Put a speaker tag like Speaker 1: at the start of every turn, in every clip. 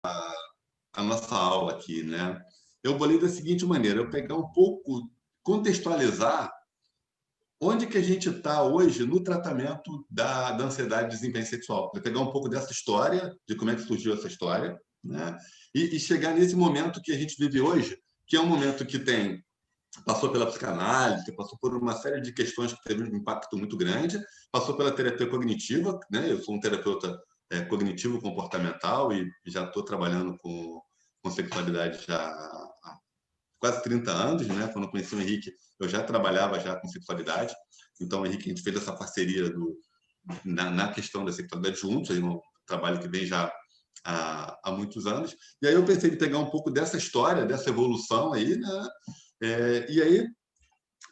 Speaker 1: a nossa aula aqui, né? Eu bolei da seguinte maneira: eu pegar um pouco, contextualizar onde que a gente está hoje no tratamento da ansiedade de desempenho sexual. Eu pegar um pouco dessa história, de como é que surgiu essa história, né? E chegar nesse momento que a gente vive hoje, que é um momento que passou pela psicanálise, passou por uma série de questões que teve um impacto muito grande, passou pela terapia cognitiva, né? Eu sou um terapeuta cognitivo comportamental e já estou trabalhando com sexualidade já há quase 30 anos, né? Quando eu conheci o Henrique, eu já trabalhava já com sexualidade. Então, o Henrique, a gente fez essa parceria na questão da sexualidade juntos, aí um trabalho que vem já há muitos anos. E aí eu pensei em pegar um pouco dessa história, dessa evolução aí, né? E aí,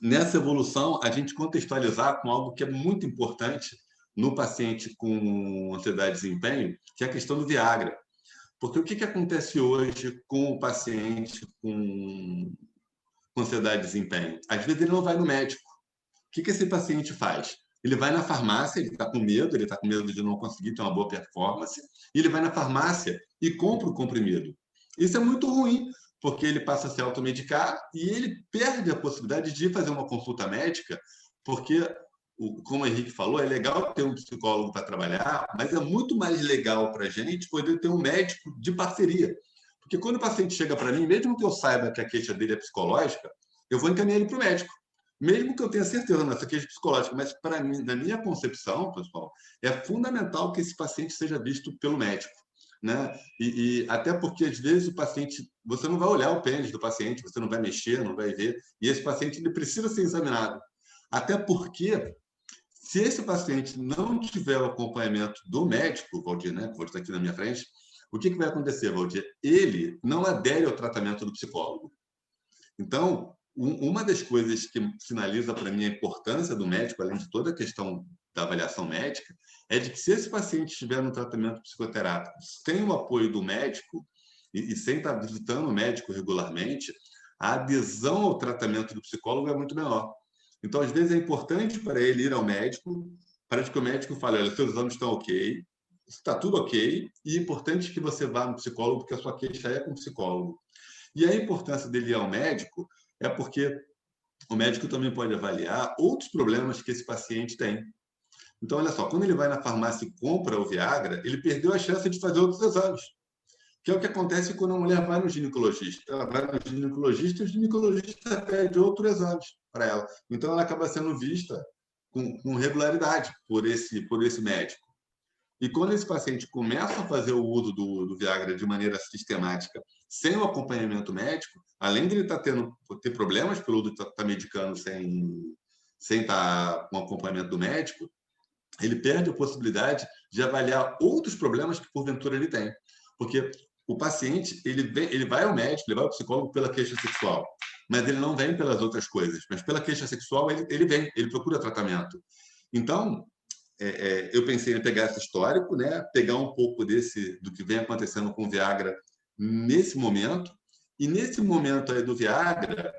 Speaker 1: nessa evolução, a gente contextualizar com algo que é muito importante no paciente com ansiedade de desempenho, que é a questão do Viagra. Porque o que acontece hoje com o paciente com ansiedade de desempenho? Às vezes ele não vai no médico. O que esse paciente faz? Ele vai na farmácia, ele está com medo de não conseguir ter uma boa performance, e ele vai na farmácia e compra o comprimido. Isso é muito ruim, porque ele passa a se automedicar e ele perde a possibilidade de fazer uma consulta médica, porque, como o Henrique falou, é legal ter um psicólogo para trabalhar, mas é muito mais legal para a gente poder ter um médico de parceria. Porque quando o paciente chega para mim, mesmo que eu saiba que a queixa dele é psicológica, eu vou encaminhar ele para o médico. Mesmo que eu tenha certeza nessa queixa psicológica, mas para mim, na minha concepção, pessoal, é fundamental que esse paciente seja visto pelo médico, né? E até porque às vezes o paciente, você não vai olhar o pênis do paciente, você não vai mexer, não vai ver, e esse paciente ele precisa ser examinado. Até porque se esse paciente não tiver o acompanhamento do médico, Valdir, né? Vou estar aqui na minha frente, o que vai acontecer, Valdir? Ele não adere ao tratamento do psicólogo. Então, uma das coisas que sinaliza para mim a importância do médico, além de toda a questão da avaliação médica, é de que se esse paciente estiver no tratamento psicoterápico sem o apoio do médico e sem estar visitando o médico regularmente, a adesão ao tratamento do psicólogo é muito menor. Então, às vezes, é importante para ele ir ao médico, para que o médico fale: olha, seus exames estão ok, está tudo ok, e é importante que você vá no psicólogo, porque a sua queixa é com o psicólogo. E a importância dele ir ao médico é porque o médico também pode avaliar outros problemas que esse paciente tem. Então, olha só, quando ele vai na farmácia e compra o Viagra, ele perdeu a chance de fazer outros exames, que é o que acontece quando a mulher vai no ginecologista. Ela vai no ginecologista e o ginecologista pede outros exames para ela. Então, ela acaba sendo vista com regularidade por esse médico. E quando esse paciente começa a fazer o uso do Viagra de maneira sistemática, sem o acompanhamento médico, além de ele ter problemas pelo uso de estar medicando sem estar com acompanhamento do médico, ele perde a possibilidade de avaliar outros problemas que porventura ele tem. Porque o paciente, ele vai ao médico, ele vai ao psicólogo pela queixa sexual, mas ele não vem pelas outras coisas. Mas pela queixa sexual, ele vem, ele procura tratamento. Então, eu pensei em pegar esse histórico, né? Pegar um pouco do que vem acontecendo com o Viagra nesse momento, e nesse momento aí do Viagra,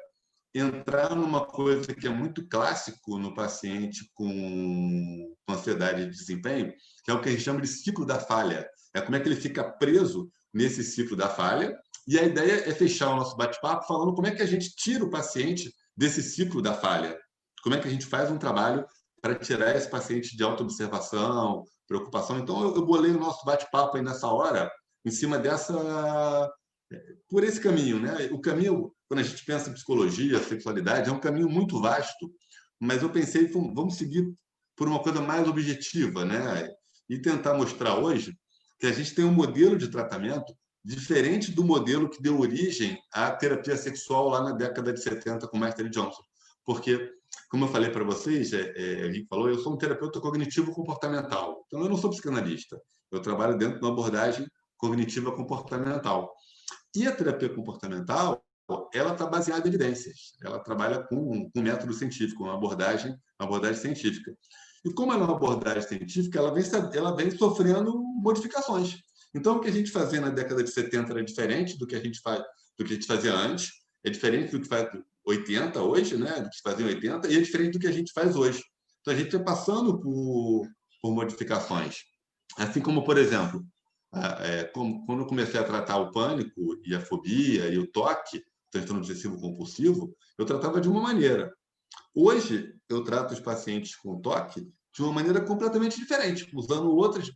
Speaker 1: entrar numa coisa que é muito clássico no paciente com ansiedade de desempenho, que é o que a gente chama de ciclo da falha. É como é que ele fica preso nesse ciclo da falha, e a ideia é fechar o nosso bate-papo falando como é que a gente tira o paciente desse ciclo da falha. Como é que a gente faz um trabalho para tirar esse paciente de autoobservação, preocupação. Então, eu bolei o nosso bate-papo aí nessa hora, em cima por esse caminho, né? O caminho, quando a gente pensa em psicologia, sexualidade, é um caminho muito vasto, mas eu pensei, vamos seguir por uma coisa mais objetiva, né? E tentar mostrar hoje que a gente tem um modelo de tratamento diferente do modelo que deu origem à terapia sexual lá na década de 70 com Master Johnson. Porque, como eu falei para vocês, a gente falou, eu sou um terapeuta cognitivo comportamental. Então, eu não sou psicanalista. Eu trabalho dentro de uma abordagem cognitiva comportamental. E a terapia comportamental, ela está baseada em evidências. Ela trabalha com método científico, uma abordagem científica. E como ela é uma abordagem científica, ela vem sofrendo modificações. Então, o que a gente fazia na década de 70 era diferente do que a gente fazia antes, é diferente do que faz 80 hoje, né? Do que se fazia em 80, e é diferente do que a gente faz hoje. Então, a gente vai passando por modificações. Assim como, por exemplo, quando eu comecei a tratar o pânico e a fobia e o toque, transtorno obsessivo compulsivo, eu tratava de uma maneira. Hoje, eu trato os pacientes com toque de uma maneira completamente diferente, usando outras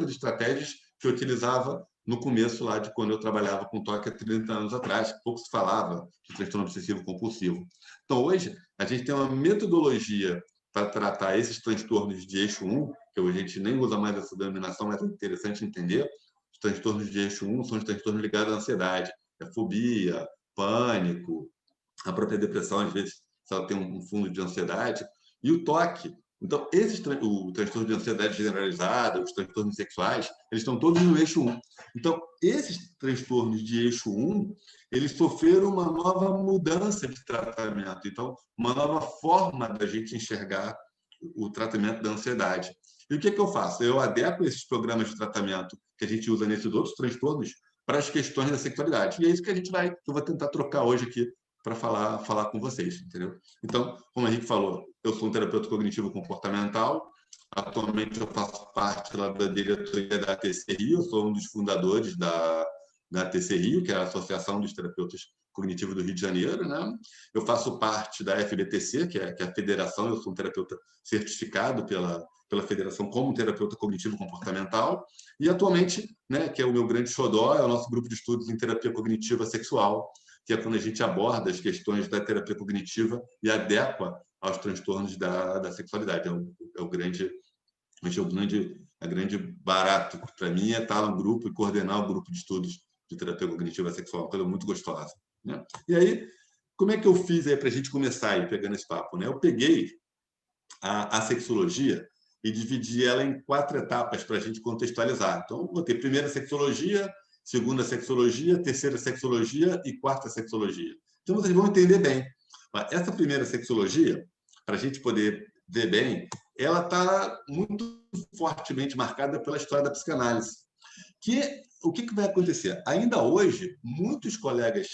Speaker 1: estratégias que eu utilizava no começo lá de quando eu trabalhava com toque há 30 anos atrás, que pouco se falava de transtorno obsessivo compulsivo. Então, hoje, a gente tem uma metodologia para tratar esses transtornos de eixo 1, que a gente nem usa mais essa denominação, mas é interessante entender. Os transtornos de eixo 1 são os transtornos ligados à ansiedade, fobia, pânico, a própria depressão, às vezes, se ela tem um fundo de ansiedade, e o toque. Então, o transtorno de ansiedade generalizada, os transtornos sexuais, eles estão todos no eixo 1. Então, esses transtornos de eixo 1, eles sofreram uma nova mudança de tratamento. Então, uma nova forma da gente enxergar o tratamento da ansiedade. E o que eu faço? Eu adequo esses programas de tratamento que a gente usa nesses outros transtornos para as questões da sexualidade. E é isso que eu vou tentar trocar hoje aqui para falar com vocês, entendeu? Então, como a gente falou, eu sou um terapeuta cognitivo comportamental. Atualmente eu faço parte lá da diretoria da ATC Rio, eu sou um dos fundadores da ATC Rio, que é a Associação dos Terapeutas Cognitivos do Rio de Janeiro, né? Eu faço parte da FBTC, que é a federação, eu sou um terapeuta certificado pela federação como terapeuta cognitivo comportamental, e atualmente, né, que é o meu grande xodó, é o nosso grupo de estudos em terapia cognitiva sexual, que é quando a gente aborda as questões da terapia cognitiva e adequa aos transtornos da sexualidade. É o grande, a grande barato para mim é estar no grupo e coordenar o grupo de estudos de terapia cognitiva sexual, uma coisa muito gostosa, né? E aí, como é que eu fiz aí para a gente começar aí pegando esse papo, né? Eu peguei a sexologia e dividi ela em 4 etapas para a gente contextualizar. Então, eu botei primeira sexologia, segunda sexologia, terceira sexologia e quarta sexologia. Então, vocês vão entender bem. Essa primeira sexologia, para a gente poder ver bem, ela está muito fortemente marcada pela história da psicanálise. O que vai acontecer? Ainda hoje, muitos colegas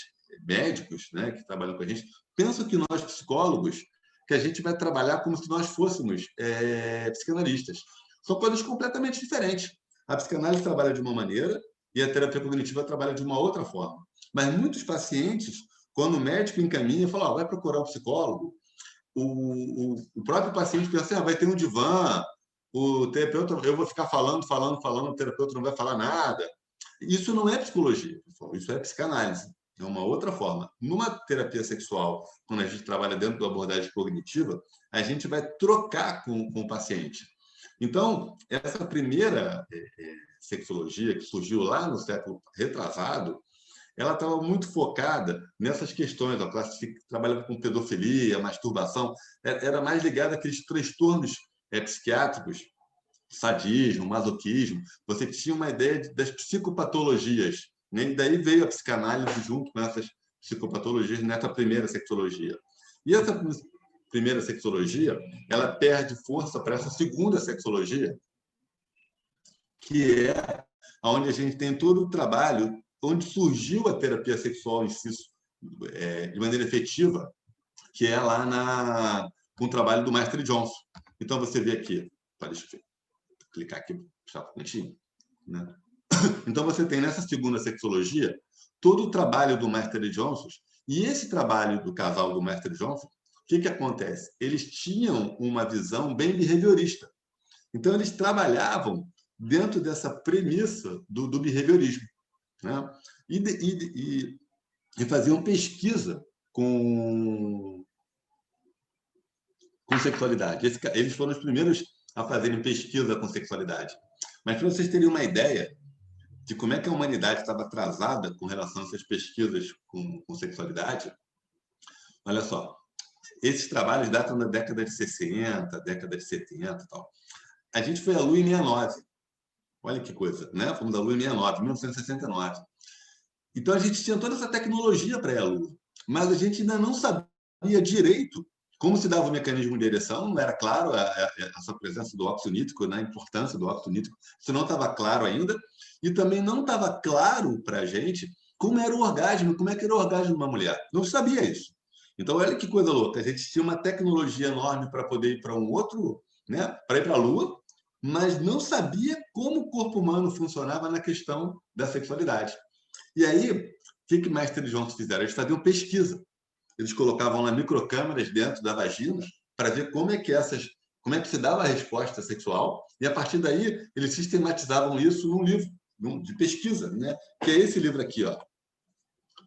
Speaker 1: médicos, né, que trabalham com a gente, pensam que nós, psicólogos, que a gente vai trabalhar como se nós fôssemos psicanalistas. São coisas completamente diferentes. A psicanálise trabalha de uma maneira e a terapia cognitiva trabalha de uma outra forma. Mas muitos pacientes, quando o médico encaminha, fala, vai procurar um psicólogo, o próprio paciente pensa, vai ter um divã, o terapeuta, eu vou ficar falando, o terapeuta não vai falar nada. Isso não é psicologia, pessoal, isso é psicanálise. É uma outra forma. Numa terapia sexual, quando a gente trabalha dentro da abordagem cognitiva, a gente vai trocar com o paciente. Então, essa primeira sexologia que surgiu lá no século retrasado, ela estava muito focada nessas questões, ela trabalhava com pedofilia, masturbação, era mais ligada àqueles transtornos psiquiátricos, sadismo, masoquismo. Você tinha uma ideia das psicopatologias, né? E daí veio a psicanálise junto com essas psicopatologias nessa primeira sexologia. E essa primeira sexologia, ela perde força para essa segunda sexologia, que é onde a gente tem todo o trabalho, onde surgiu a terapia sexual em si, de maneira efetiva, que é lá com o trabalho do Mestre Johnson. Então, você vê aqui, deixa eu clicar aqui, puxar para o cantinho, né? Então, você tem nessa segunda sexologia todo o trabalho do Mestre Johnson, e esse trabalho do casal do Mestre Johnson, o que acontece? Eles tinham uma visão bem behaviorista. Então, eles trabalhavam dentro dessa premissa do behaviorismo, né? E faziam pesquisa com sexualidade. Eles foram os primeiros a fazerem pesquisa com sexualidade. Mas para vocês terem uma ideia de como é que a humanidade estava atrasada com relação a essas pesquisas com sexualidade, olha só, esses trabalhos datam da década de 60, década de 70 e tal. A gente foi à Lua em 69. Olha que coisa, né? Fomos à Lua em 69, 1969. Então, a gente tinha toda essa tecnologia para ir à Lua, mas a gente ainda não sabia direito como se dava o mecanismo de ereção, não era claro essa presença do óxido nítrico, né? A importância do óxido nítrico, isso não estava claro ainda, e também não estava claro para a gente como era o orgasmo, como é que era o orgasmo de uma mulher. Não sabia isso. Então, olha que coisa louca, a gente tinha uma tecnologia enorme para poder ir para um outro, né? Para ir para a Lua, mas não sabia como o corpo humano funcionava na questão da sexualidade. E aí, o que Mestre e Johnson fizeram? Eles faziam pesquisa. Eles colocavam lá microcâmeras dentro da vagina para ver como é que se dava a resposta sexual, e a partir daí eles sistematizavam isso num livro de pesquisa, né? Que é esse livro aqui, ó.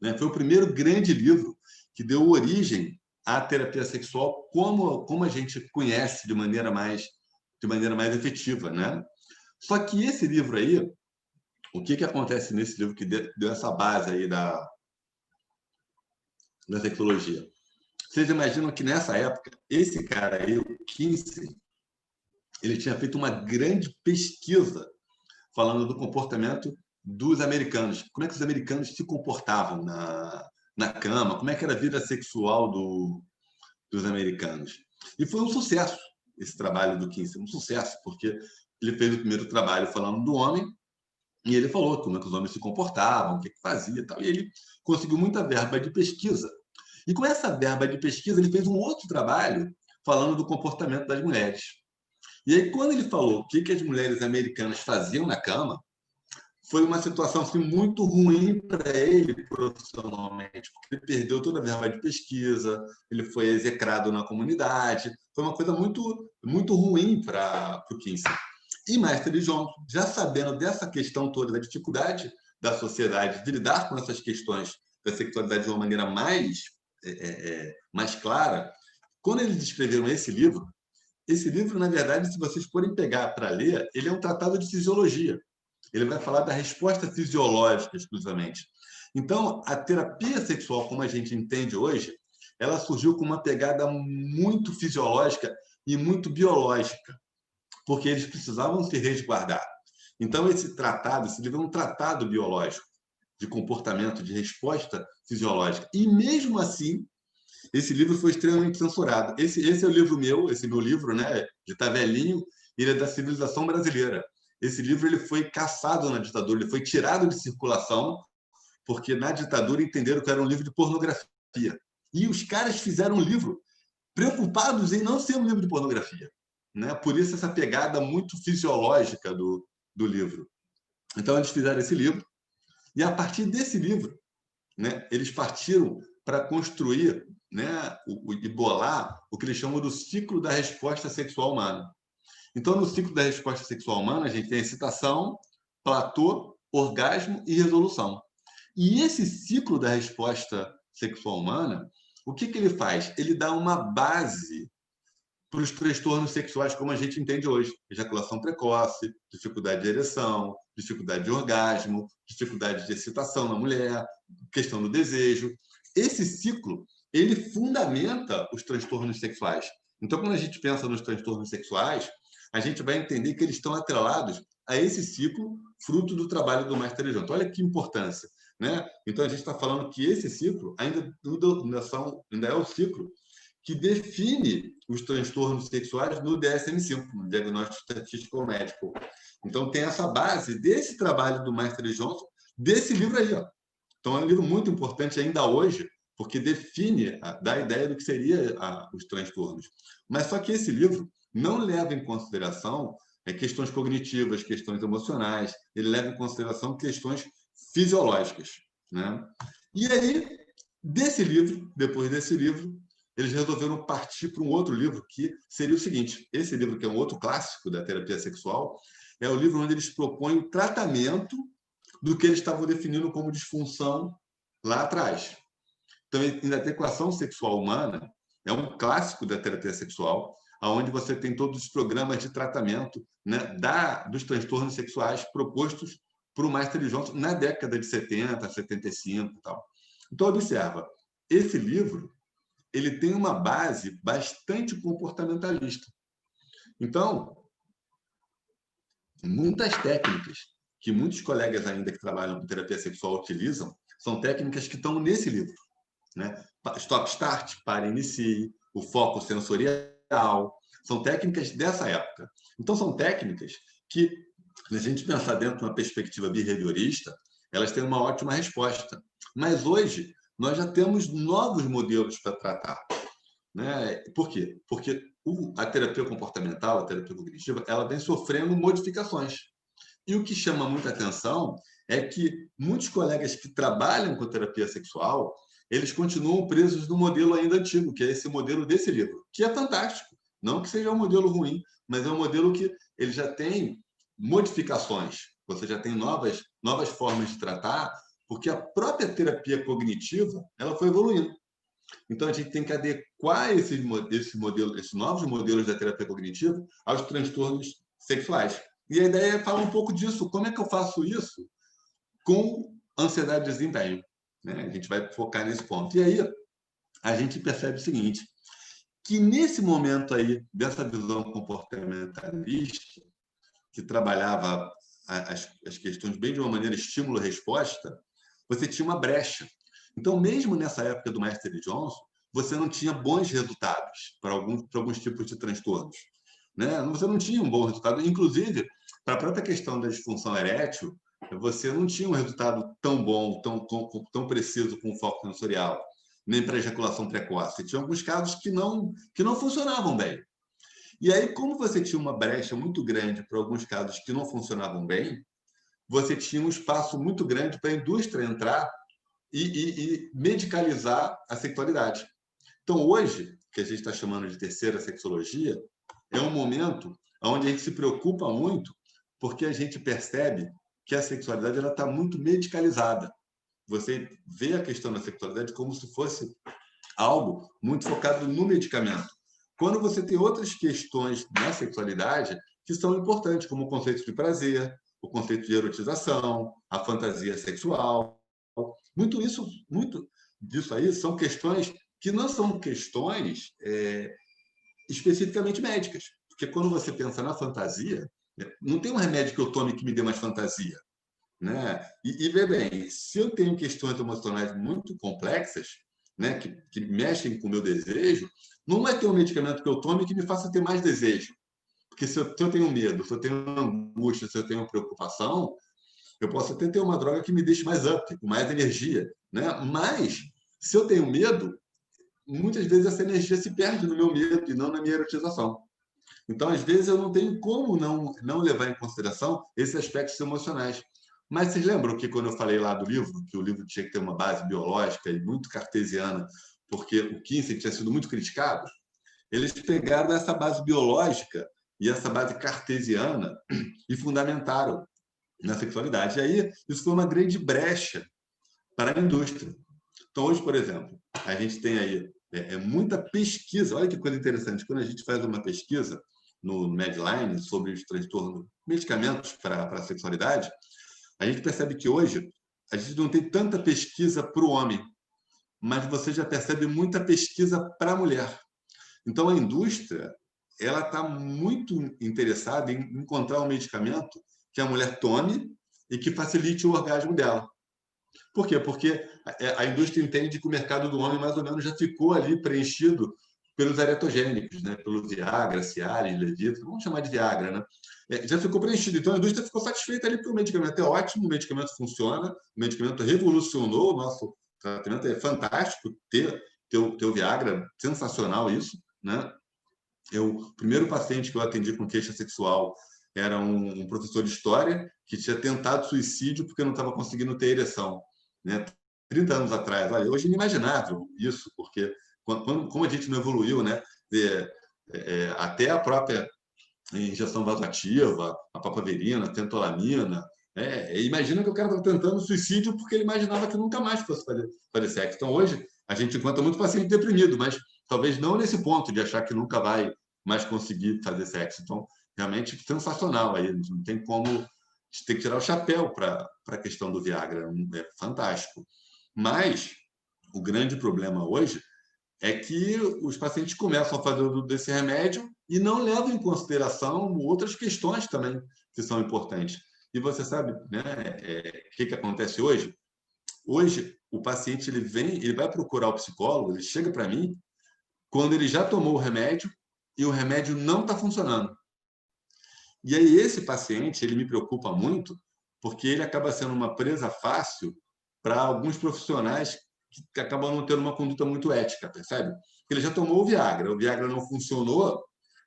Speaker 1: Né? Foi o primeiro grande livro que deu origem à terapia sexual como a gente conhece de maneira mais efetiva, né? Só que esse livro aí, o que acontece nesse livro que deu essa base aí da sexologia? Vocês imaginam que nessa época, esse cara aí, o Kinsey, ele tinha feito uma grande pesquisa falando do comportamento dos americanos. Como é que os americanos se comportavam na cama, como é que era a vida sexual dos americanos. E foi um sucesso esse trabalho do Kinsey, um sucesso, porque ele fez o primeiro trabalho falando do homem, e ele falou como é que os homens se comportavam, o que fazia e tal. E ele conseguiu muita verba de pesquisa. E com essa verba de pesquisa, ele fez um outro trabalho falando do comportamento das mulheres. E aí, quando ele falou o que as mulheres americanas faziam na cama, foi uma situação assim, muito ruim para ele profissionalmente, porque ele perdeu toda a verba de pesquisa, ele foi execrado na comunidade, foi uma coisa muito, muito ruim para o Kinsey. E Mestre Johnson, já sabendo dessa questão toda, da dificuldade da sociedade de lidar com essas questões da sexualidade de uma maneira mais clara, quando eles escreveram esse livro, na verdade, se vocês forem pegar para ler, ele é um tratado de fisiologia. Ele vai falar da resposta fisiológica exclusivamente. Então, a terapia sexual, como a gente entende hoje, ela surgiu com uma pegada muito fisiológica e muito biológica, porque eles precisavam se resguardar. Então, esse livro é um tratado biológico de comportamento, de resposta fisiológica. E, mesmo assim, esse livro foi extremamente censurado. Esse é o livro meu, esse meu livro, né? Ele está velhinho, ele é da civilização brasileira. Esse livro ele foi caçado na ditadura, ele foi tirado de circulação, porque na ditadura entenderam que era um livro de pornografia. E os caras fizeram um livro preocupados em não ser um livro de pornografia. Né? Por isso, essa pegada muito fisiológica do livro. Então, eles fizeram esse livro, e a partir desse livro, né, eles partiram para construir, né, e bolar o que eles chamam do ciclo da resposta sexual humana. Então, no ciclo da resposta sexual humana, a gente tem excitação, platô, orgasmo e resolução. E esse ciclo da resposta sexual humana, o que ele faz? Ele dá uma base para os transtornos sexuais como a gente entende hoje. Ejaculação precoce, dificuldade de ereção, dificuldade de orgasmo, dificuldade de excitação na mulher, questão do desejo. Esse ciclo, ele fundamenta os transtornos sexuais. Então, quando a gente pensa nos transtornos sexuais, a gente vai entender que eles estão atrelados a esse ciclo, fruto do trabalho do Mestre Johnson. Olha que importância. Né? Então, a gente está falando que esse ciclo ainda é o ciclo que define os transtornos sexuais no DSM-5, no Diagnóstico Estatístico Médico. Então, tem essa base desse trabalho do Mestre Johnson, desse livro aí. Ó. Então, é um livro muito importante ainda hoje, porque dá a ideia do que seria os transtornos. Mas só que esse livro não leva em consideração questões cognitivas, questões emocionais, ele leva em consideração questões fisiológicas. Né? E aí, depois desse livro, eles resolveram partir para um outro livro, que seria o seguinte: esse livro, que é um outro clássico da terapia sexual, é o livro onde eles propõem o tratamento do que eles estavam definindo como disfunção lá atrás. Então, a adequação sexual humana é um clássico da terapia sexual, onde você tem todos os programas de tratamento, né, dos transtornos sexuais propostos por o Mestre Johnson na década de 70, 75 e tal. Então, observa, esse livro ele tem uma base bastante comportamentalista. Então, muitas técnicas que muitos colegas ainda que trabalham com terapia sexual utilizam são técnicas que estão nesse livro. Né? Stop Start, para inicie, o foco sensorial, são técnicas dessa época. Então, são técnicas que, se a gente pensar dentro de uma perspectiva behaviorista, elas têm uma ótima resposta. Mas hoje, nós já temos novos modelos para tratar. Né? Por quê? Porque A terapia comportamental, a terapia cognitiva, ela vem sofrendo modificações. E o que chama muita atenção é que muitos colegas que trabalham com terapia sexual, eles continuam presos no modelo ainda antigo, que é esse modelo desse livro, que é fantástico. Não que seja um modelo ruim, mas é um modelo que ele já tem modificações. Você já tem novas formas de tratar, porque a própria terapia cognitiva ela foi evoluindo. Então, a gente tem que adequar esses novos modelos da terapia cognitiva aos transtornos sexuais. E a ideia é falar um pouco disso. Como é que eu faço isso com ansiedade de desempenho? Né? A gente vai focar nesse ponto. E aí, a gente percebe o seguinte, que nesse momento aí, dessa visão comportamentalista, que trabalhava as questões bem de uma maneira estímulo-resposta, você tinha uma brecha. Então, mesmo nessa época do Master Johnson, você não tinha bons resultados para alguns tipos de transtornos. Né? Você não tinha um bom resultado. Inclusive, para a própria questão da disfunção erétil, você não tinha um resultado tão bom, tão preciso com o foco sensorial, nem para ejaculação precoce. Tinha alguns casos que não funcionavam bem. E aí, como você tinha uma brecha muito grande para alguns casos que não funcionavam bem, você tinha um espaço muito grande para a indústria entrar e medicalizar a sexualidade. Então, hoje, que a gente está chamando de terceira sexologia, é um momento onde a gente se preocupa muito porque a gente percebe que a sexualidade está muito medicalizada. Você vê a questão da sexualidade como se fosse algo muito focado no medicamento. Quando você tem outras questões na sexualidade que são importantes, como o conceito de prazer, o conceito de erotização, a fantasia sexual. Muito disso aí são questões que não são questões especificamente médicas. Porque quando você pensa na fantasia, não tem um remédio que eu tome que me dê mais fantasia. Né? E vê bem, se eu tenho questões emocionais muito complexas, né, que mexem com o meu desejo, não vai ter um medicamento que eu tome que me faça ter mais desejo. Porque se eu tenho medo, se eu tenho angústia, se eu tenho preocupação, eu posso até ter uma droga que me deixe mais up, com mais energia. Né? Mas, se eu tenho medo, muitas vezes essa energia se perde no meu medo e não na minha erotização. Então, às vezes, eu não tenho como não levar em consideração esses aspectos emocionais. Mas vocês lembram que quando eu falei lá do livro, que o livro tinha que ter uma base biológica e muito cartesiana, porque o Kinsey tinha sido muito criticado? Eles pegaram essa base biológica e essa base cartesiana e fundamentaram na sexualidade. E aí, isso foi uma grande brecha para a indústria. Então, hoje, por exemplo, a gente tem aí muita pesquisa. Olha que coisa interessante. Quando a gente faz uma pesquisa no Medline sobre os transtornos, medicamentos para a sexualidade, a gente percebe que hoje a gente não tem tanta pesquisa para o homem, mas você já percebe muita pesquisa para a mulher. Então, a indústria ela está muito interessada em encontrar um medicamento que a mulher tome e que facilite o orgasmo dela. Por quê? Porque a indústria entende que o mercado do homem mais ou menos já ficou ali preenchido pelos eretogênicos, né? Pelo Viagra, Cialis, Levitra, vamos chamar de Viagra, né? Já ficou preenchido. Então a indústria ficou satisfeita ali porque o medicamento é ótimo, o medicamento funciona, o medicamento revolucionou o nosso tratamento, é fantástico ter o Viagra, sensacional isso, né? O primeiro paciente que eu atendi com queixa sexual era um professor de história que tinha tentado suicídio porque não estava conseguindo ter ereção, né? 30 anos atrás. Olha, hoje é inimaginável isso, porque como a gente não evoluiu, né? Até a própria injeção vasoativa, a papaverina, a tentolamina. Imagina que o cara estava tentando suicídio porque ele imaginava que nunca mais fosse fazer sexo. Então, hoje, a gente encontra muito paciente deprimido, mas talvez não nesse ponto de achar que nunca vai mais conseguir fazer sexo. Então, realmente sensacional aí. Não tem como. A gente tem que tirar o chapéu para a questão do Viagra. É fantástico. Mas o grande problema hoje é que os pacientes começam a fazer o uso desse remédio e não levam em consideração outras questões também que são importantes. E você sabe, né, o que acontece hoje? Hoje, o paciente ele vai procurar o psicólogo, ele chega para mim quando ele já tomou o remédio e o remédio não está funcionando. E aí esse paciente, ele me preocupa muito porque ele acaba sendo uma presa fácil para alguns profissionais que acabam não tendo uma conduta muito ética, percebe? Ele já tomou o Viagra não funcionou,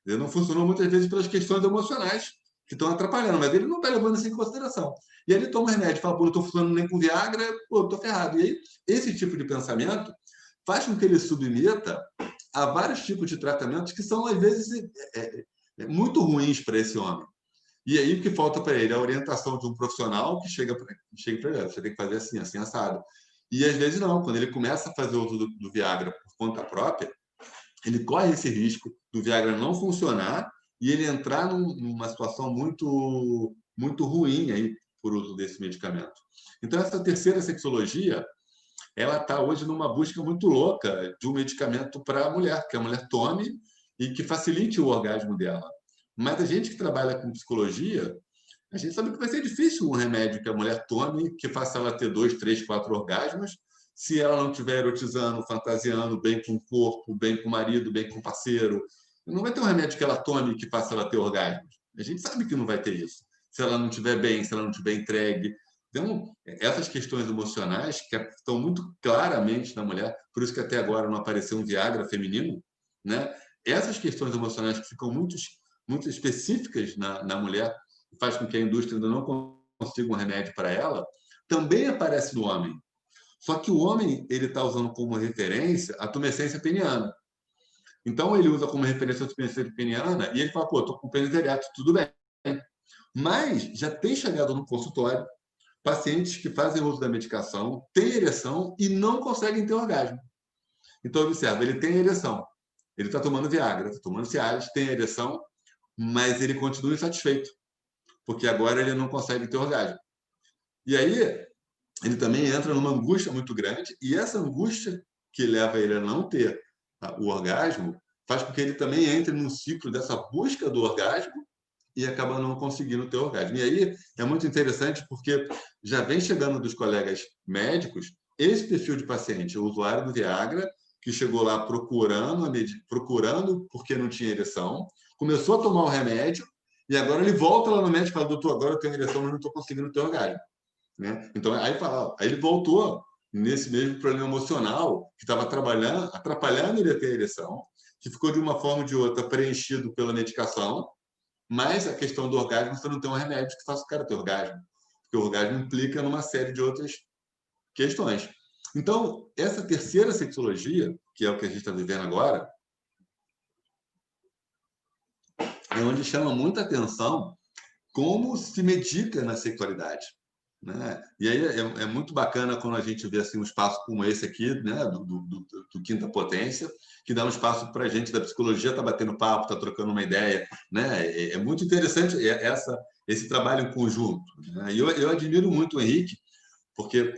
Speaker 1: Ele não funcionou muitas vezes pelas questões emocionais que estão atrapalhando, mas ele não está levando isso em consideração. E aí ele toma remédio e fala, pô, não estou funcionando nem com Viagra, pô, estou ferrado. E aí, esse tipo de pensamento faz com que ele submeta a vários tipos de tratamentos que são, às vezes, muito ruins para esse homem. E aí o que falta para ele? A orientação de um profissional que chega para ele, você tem que fazer assim, assim, assado. E às vezes não, quando ele começa a fazer o uso do Viagra por conta própria, ele corre esse risco do Viagra não funcionar e ele entrar numa situação muito ruim aí por uso desse medicamento. Então, essa terceira sexologia, ela está hoje numa busca muito louca de um medicamento para a mulher, que a mulher tome e que facilite o orgasmo dela. Mas a gente que trabalha com psicologia, a gente sabe que vai ser difícil um remédio que a mulher tome que faça ela ter 2, 3, 4 orgasmos, se ela não estiver erotizando, fantasiando bem com o corpo, bem com o marido, bem com o parceiro. Não vai ter um remédio que ela tome que faça ela ter orgasmos. A gente sabe que não vai ter isso. Se ela não estiver bem, se ela não estiver entregue. Então, essas questões emocionais que estão muito claramente na mulher, por isso que até agora não apareceu um Viagra feminino, né? Essas questões emocionais que ficam muito específicas na mulher, faz com que a indústria ainda não consiga um remédio para ela, também aparece no homem. Só que o homem ele está usando como referência a tumescência peniana. Então, ele usa como referência a tumescência peniana e ele fala, pô, estou com pênis ereto, tudo bem. Mas já tem chegado no consultório pacientes que fazem uso da medicação, têm ereção e não conseguem ter orgasmo. Então, observa, ele tem ereção, ele está tomando Viagra, está tomando Cialis, tem ereção, mas ele continua insatisfeito, porque agora ele não consegue ter orgasmo. E aí, ele também entra numa angústia muito grande, e essa angústia que leva ele a não ter o orgasmo faz com que ele também entre num ciclo dessa busca do orgasmo e acaba não conseguindo ter orgasmo. E aí é muito interessante porque já vem chegando dos colegas médicos esse perfil de paciente, o usuário do Viagra, que chegou lá procurando porque não tinha ereção, começou a tomar o remédio e agora ele volta lá no médico e fala, doutor, agora eu tenho ereção, mas não estou conseguindo ter orgasmo. Né? Então, aí ele voltou nesse mesmo problema emocional que estava atrapalhando ele a ter ereção, que ficou de uma forma ou de outra preenchido pela medicação, mas a questão do orgasmo, você não tem um remédio que faça o cara ter orgasmo, porque o orgasmo implica numa série de outras questões. Então, essa terceira sexologia, que é o que a gente está vivendo agora, é onde chama muita atenção como se medica na sexualidade. Né? E aí é muito bacana quando a gente vê assim, um espaço como esse aqui, né? do Quinta Potência, que dá um espaço para a gente da psicologia estar batendo papo, estar trocando uma ideia. Né? É muito interessante esse trabalho em conjunto. Né? E eu admiro muito o Henrique, porque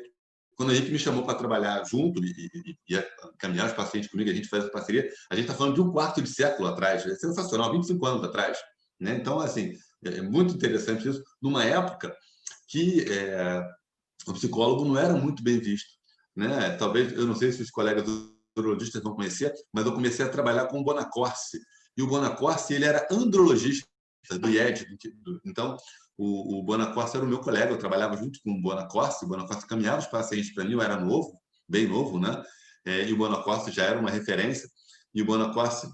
Speaker 1: quando o Henrique me chamou para trabalhar junto e caminhar os pacientes comigo, a gente faz essa parceria, a gente está falando de um quarto de século atrás, é sensacional, 25 anos atrás. Né? Então, assim, é muito interessante isso, numa época que o psicólogo não era muito bem visto. Né? Talvez, eu não sei se os colegas urologistas vão conhecer, mas eu comecei a trabalhar com o Bonacorsi. E o Bonacorsi, ele era andrologista do IED. Então, o Bonacorsi era o meu colega, eu trabalhava junto com o Bonacorsi caminhava os pacientes para mim, eu era novo, bem novo, né? E o Bonacorsi já era uma referência. E o Bonacorsi,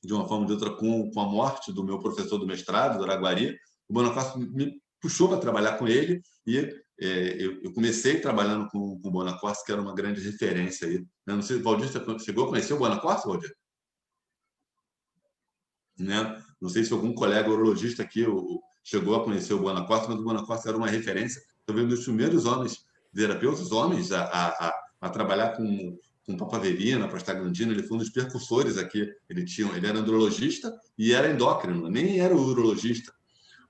Speaker 1: de uma forma ou de outra, com a morte do meu professor do mestrado, do Araguari, o Bonacorsi me puxou para trabalhar com ele e eu comecei trabalhando com o Bonacorsi, que era uma grande referência aí. Eu não sei, Valdir, você chegou a conhecer o Bonacorsi, Valdir? Né? Não sei se algum colega urologista aqui chegou a conhecer o Bonacorsi, mas o Bonacorsi era uma referência, talvez um dos primeiros homens, terapeutas homens, a trabalhar com papaverina, prostaglandina. Ele foi um dos percussores aqui. Ele era andrologista e era endócrino, nem era urologista,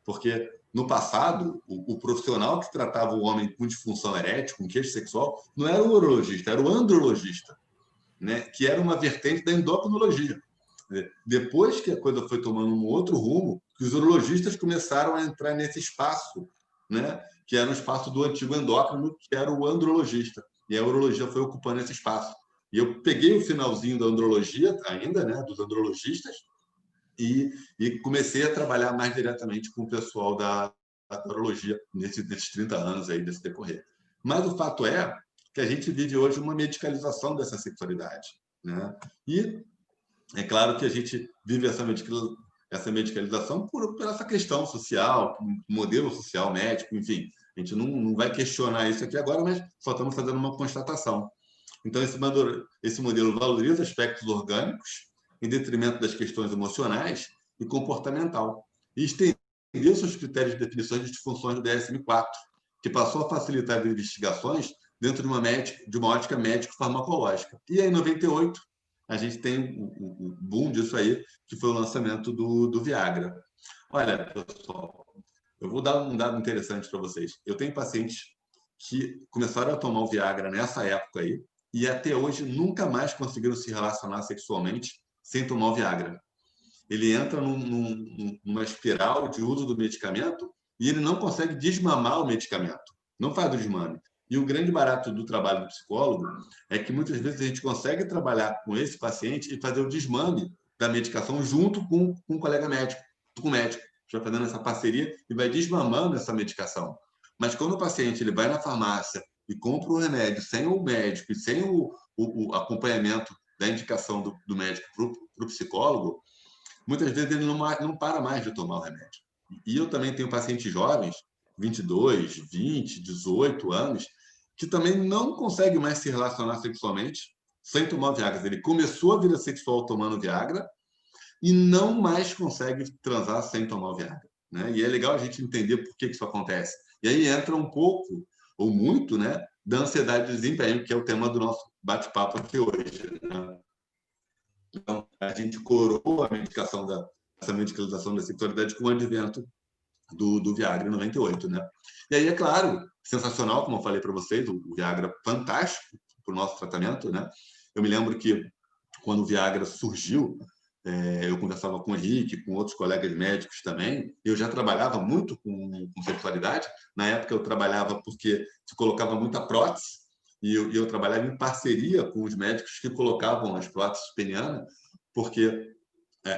Speaker 1: porque no passado, o profissional que tratava o homem com disfunção erétil, com queixa sexual, não era o urologista, era o andrologista, né? Que era uma vertente da endocrinologia. Depois que a coisa foi tomando um outro rumo, que os urologistas começaram a entrar nesse espaço, né? Que era um espaço do antigo endócrino, que era o andrologista. E a urologia foi ocupando esse espaço. E eu peguei o finalzinho da andrologia, ainda, né? Dos andrologistas, e comecei a trabalhar mais diretamente com o pessoal da urologia nesses 30 anos aí, desse decorrer. Mas o fato é que a gente vive hoje uma medicalização dessa sexualidade. Né? E É claro que a gente vive essa medicalização por essa questão social, modelo social médico, enfim. A gente não vai questionar isso aqui agora, mas só estamos fazendo uma constatação. Então, esse modelo valoriza aspectos orgânicos em detrimento das questões emocionais e comportamental. E estendeu seus critérios de definição de disfunções do DSM-4, que passou a facilitar as investigações dentro de uma ótica médico-farmacológica. E aí, em 98, a gente tem o boom disso aí, que foi o lançamento do Viagra. Olha, pessoal, eu vou dar um dado interessante para vocês. Eu tenho pacientes que começaram a tomar o Viagra nessa época aí e até hoje nunca mais conseguiram se relacionar sexualmente sem tomar o Viagra. Ele entra numa espiral de uso do medicamento e ele não consegue desmamar o medicamento. Não faz o desmame. E o grande barato do trabalho do psicólogo é que muitas vezes a gente consegue trabalhar com esse paciente e fazer o desmame da medicação junto com um colega médico, com o médico. A gente vai fazendo essa parceria e vai desmamando essa medicação. Mas quando o paciente ele vai na farmácia e compra o remédio sem o médico e sem o acompanhamento da indicação do médico para o psicólogo, muitas vezes ele não para mais de tomar o remédio. E eu também tenho pacientes jovens, 22, 20, 18 anos, que também não conseguem mais se relacionar sexualmente sem tomar o Viagra. Ele começou a vida sexual tomando Viagra e não mais consegue transar sem tomar o Viagra. Né? E é legal a gente entender por que isso acontece. E aí entra um pouco, ou muito, né, da ansiedade de desempenho, que é o tema do nosso bate-papo aqui hoje. Né? Então, a gente coroa essa medicalização da sexualidade com o advento do Viagra em 98, né? E aí, é claro, sensacional, como eu falei para vocês, o Viagra fantástico para o nosso tratamento, né? Eu me lembro que quando o Viagra surgiu, eu conversava com o Henrique, com outros colegas médicos também, eu já trabalhava muito com sexualidade. Na época eu trabalhava porque se colocava muita prótese, e eu trabalhava em parceria com os médicos que colocavam as próteses penianas, porque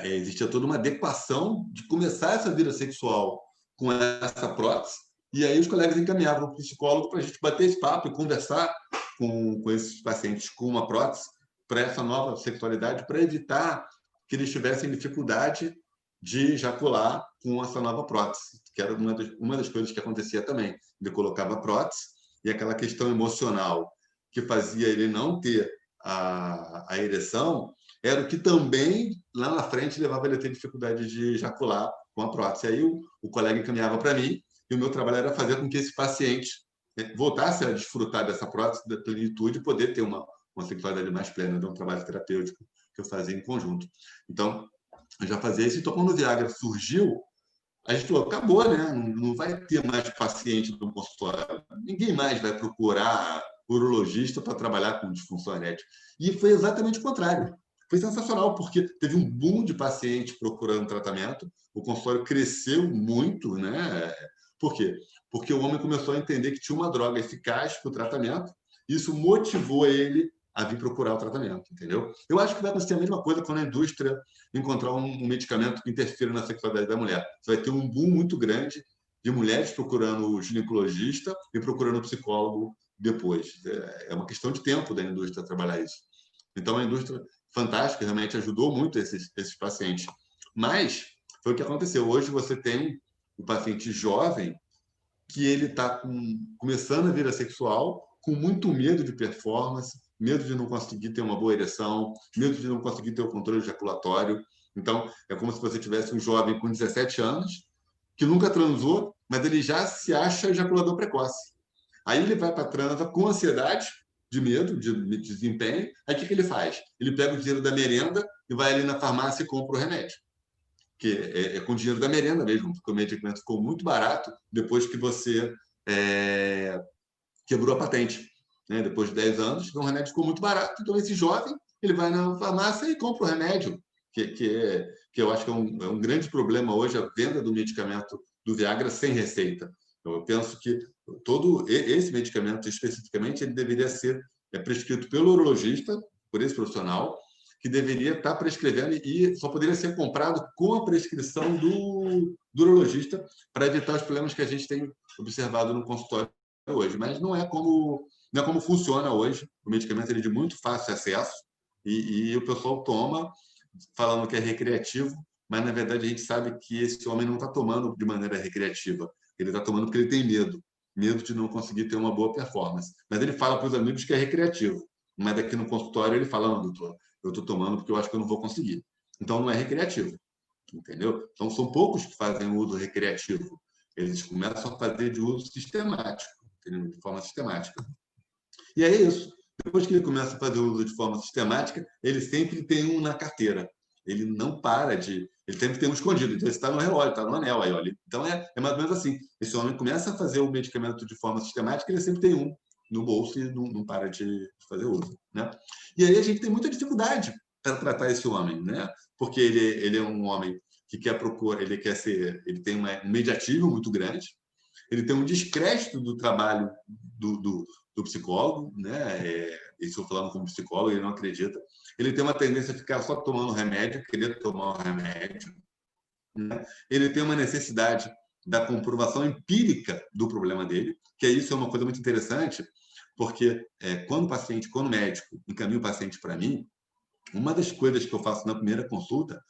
Speaker 1: existia toda uma adequação de começar essa vida sexual com essa prótese, e aí os colegas encaminhavam para o psicólogo para a gente bater esse papo e conversar com esses pacientes com uma prótese para essa nova sexualidade, para evitar que eles tivessem dificuldade de ejacular com essa nova prótese, que era uma das coisas que acontecia também. Ele colocava a prótese e aquela questão emocional que fazia ele não ter a ereção era o que também, lá na frente, levava ele a ter dificuldade de ejacular com a prótese. Aí o colega encaminhava para mim e o meu trabalho era fazer com que esse paciente voltasse a desfrutar dessa prótese, da plenitude e poder ter uma sexualidade mais plena, de um trabalho terapêutico que eu fazia em conjunto. Então, eu já fazia isso. Então, quando o Viagra surgiu, a gente falou, acabou, né? Não vai ter mais paciente no consultório. Ninguém mais vai procurar urologista para trabalhar com disfunção erétil. E foi exatamente o contrário. Foi sensacional, porque teve um boom de pacientes procurando tratamento, o consultório cresceu muito, né? Por quê? Porque o homem começou a entender que tinha uma droga eficaz para o tratamento, e isso motivou ele a vir procurar o tratamento, entendeu? Eu acho que vai acontecer a mesma coisa quando a indústria encontrar um medicamento que interfira na sexualidade da mulher. Você vai ter um boom muito grande de mulheres procurando o ginecologista e procurando o psicólogo depois. É uma questão de tempo da indústria trabalhar isso. Então, a indústria fantástica realmente ajudou muito esses pacientes. Mas foi o que aconteceu. Hoje você tem um paciente jovem que ele está começando a vida sexual com muito medo de performance, medo de não conseguir ter uma boa ereção, medo de não conseguir ter o controle ejaculatório. Então, é como se você tivesse um jovem com 17 anos que nunca transou, mas ele já se acha ejaculador precoce. Aí ele vai para a transa com ansiedade, de medo, de desempenho. Aí o que ele faz? Ele pega o dinheiro da merenda e vai ali na farmácia e compra o remédio, que é com dinheiro da merenda mesmo, porque o medicamento ficou muito barato depois que você é, quebrou a patente. Né? Depois de 10 anos, o remédio ficou muito barato. Então, esse jovem ele vai na farmácia e compra o remédio, que eu acho que é um grande problema hoje, a venda do medicamento do Viagra sem receita. Eu penso que todo esse medicamento, especificamente, ele deveria ser prescrito pelo urologista, por esse profissional, que deveria estar prescrevendo e só poderia ser comprado com a prescrição do urologista para evitar os problemas que a gente tem observado no consultório hoje. Mas não é como funciona hoje. O medicamento ele é de muito fácil acesso e o pessoal toma falando que é recreativo, mas, na verdade, a gente sabe que esse homem não está tomando de maneira recreativa. Ele está tomando porque ele tem medo de não conseguir ter uma boa performance. Mas ele fala para os amigos que é recreativo. Mas daqui no consultório ele fala, não, doutor, eu estou tomando porque eu acho que eu não vou conseguir. Então, não é recreativo, entendeu? Então, são poucos que fazem o uso recreativo. Eles começam a fazer de uso sistemático, entendeu? De forma sistemática. E é isso. Depois que ele começa a fazer o uso de forma sistemática, ele sempre tem um na carteira. Ele não para de. Ele sempre tem um escondido. Então, ele está no relógio, está no anel aí, olha. Então, é mais ou menos assim. Esse homem começa a fazer o medicamento de forma sistemática, ele sempre tem um no bolso e não para de fazer uso, né? E aí a gente tem muita dificuldade para tratar esse homem, né? Porque ele é um homem que quer procurar, ele tem um mediatismo muito grande, ele tem um descrédito do trabalho do psicólogo, né? Isso eu falando como psicólogo, ele não acredita. Ele tem uma tendência a ficar só tomando remédio, querer tomar o remédio, né? Ele tem uma necessidade da comprovação empírica do problema dele, que isso é uma coisa muito interessante, porque quando o médico encaminha o paciente para mim, uma das coisas que eu faço na primeira consulta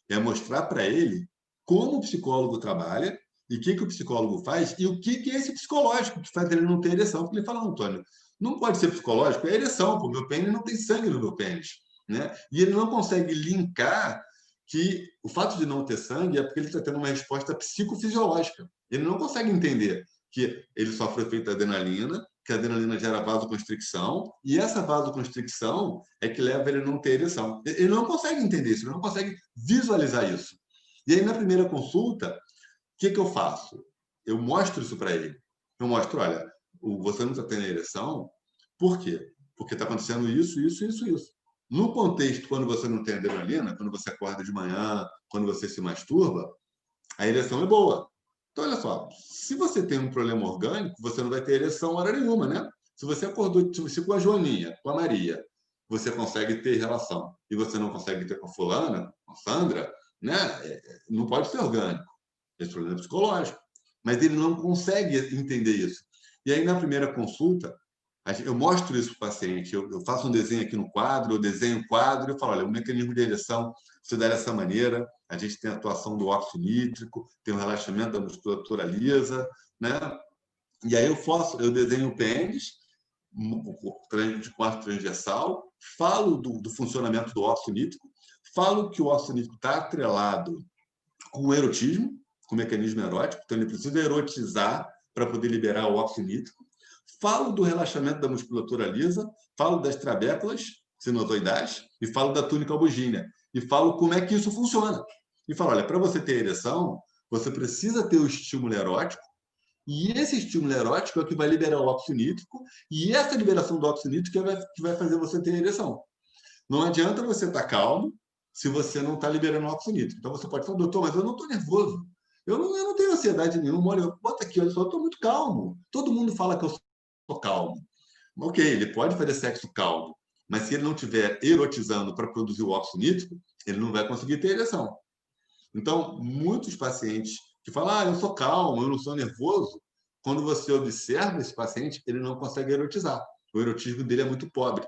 Speaker 1: é mostrar para ele como o psicólogo trabalha e o que o psicólogo faz e o que é esse psicológico que faz ele não ter ereção. Porque ele fala, Antônio, não pode ser psicológico, é ereção, porque o meu pênis não tem sangue no meu pênis, né? E ele não consegue linkar que o fato de não ter sangue é porque ele está tendo uma resposta psicofisiológica. Ele não consegue entender que ele sofre efeito adrenalina, que a adrenalina gera vasoconstricção, e essa vasoconstricção é que leva ele a não ter ereção. Ele não consegue entender isso, ele não consegue visualizar isso. E aí, na primeira consulta, o que eu faço? Eu mostro isso para ele. Eu mostro, olha, você não está tendo ereção, por quê? Porque está acontecendo isso, isso, isso, isso. No contexto, quando você não tem adrenalina, quando você acorda de manhã, quando você se masturba, a ereção é boa. Então, olha só, se você tem um problema orgânico, você não vai ter ereção hora nenhuma, né? Se você acordou se com a Joaninha, com a Maria, você consegue ter relação e você não consegue ter com a fulana, com a Sandra, né? Não pode ser orgânico. Esse problema é psicológico. Mas ele não consegue entender isso. E aí, na primeira consulta, eu mostro isso para o paciente. Eu faço um desenho aqui no quadro, eu desenho o quadro e falo, olha, o mecanismo de ereção se dá dessa maneira, a gente tem a atuação do óxido nítrico, tem o relaxamento da musculatura lisa, né? E aí eu desenho o pênis, de quarto transversal, falo do funcionamento do óxido nítrico, falo que o óxido nítrico está atrelado com o erotismo, com o mecanismo erótico, então ele precisa erotizar para poder liberar o óxido nítrico. Falo do relaxamento da musculatura lisa, falo das trabéculas sinusoidais e falo da túnica albugínea. E falo como é que isso funciona. E falo, olha, para você ter ereção, você precisa ter o estímulo erótico, e esse estímulo erótico é o que vai liberar o óxido nítrico, e essa liberação do óxido nítrico é que vai fazer você ter ereção. Não adianta você estar calmo se você não está liberando óxido nítrico. Então você pode falar, doutor, mas eu não estou nervoso. Eu não tenho ansiedade nenhuma. Olha, bota aqui, olha só, eu estou muito calmo. Todo mundo fala que eu sou calmo. Ok, ele pode fazer sexo calmo, mas se ele não estiver erotizando para produzir o óxido nítrico, ele não vai conseguir ter ereção. Então, muitos pacientes que falam, eu sou calmo, eu não sou nervoso, quando você observa esse paciente, ele não consegue erotizar. O erotismo dele é muito pobre,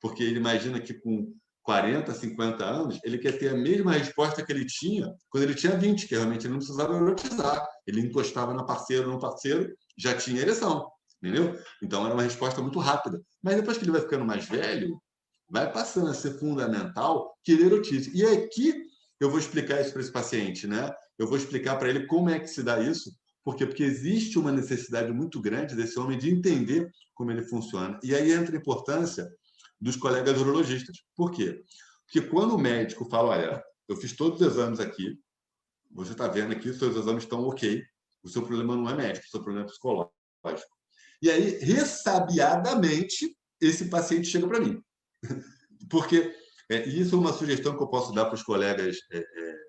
Speaker 1: porque ele imagina que com 40, 50 anos, ele quer ter a mesma resposta que ele tinha quando ele tinha 20, que realmente ele não precisava erotizar. Ele encostava no parceiro, já tinha ereção, entendeu? Então, era uma resposta muito rápida. Mas depois que ele vai ficando mais velho, vai passando a ser fundamental que ele erotize. E aqui eu vou explicar isso para esse paciente, né? Eu vou explicar para ele como é que se dá isso. Por quê? Porque existe uma necessidade muito grande desse homem de entender como ele funciona. E aí entra a importância dos colegas urologistas. Por quê? Porque quando o médico fala, olha, eu fiz todos os exames aqui, você está vendo aqui, os seus exames estão ok, o seu problema não é médico, o seu problema é psicológico. E aí, ressabiadamente, esse paciente chega para mim. Porque isso é uma sugestão que eu posso dar para os colegas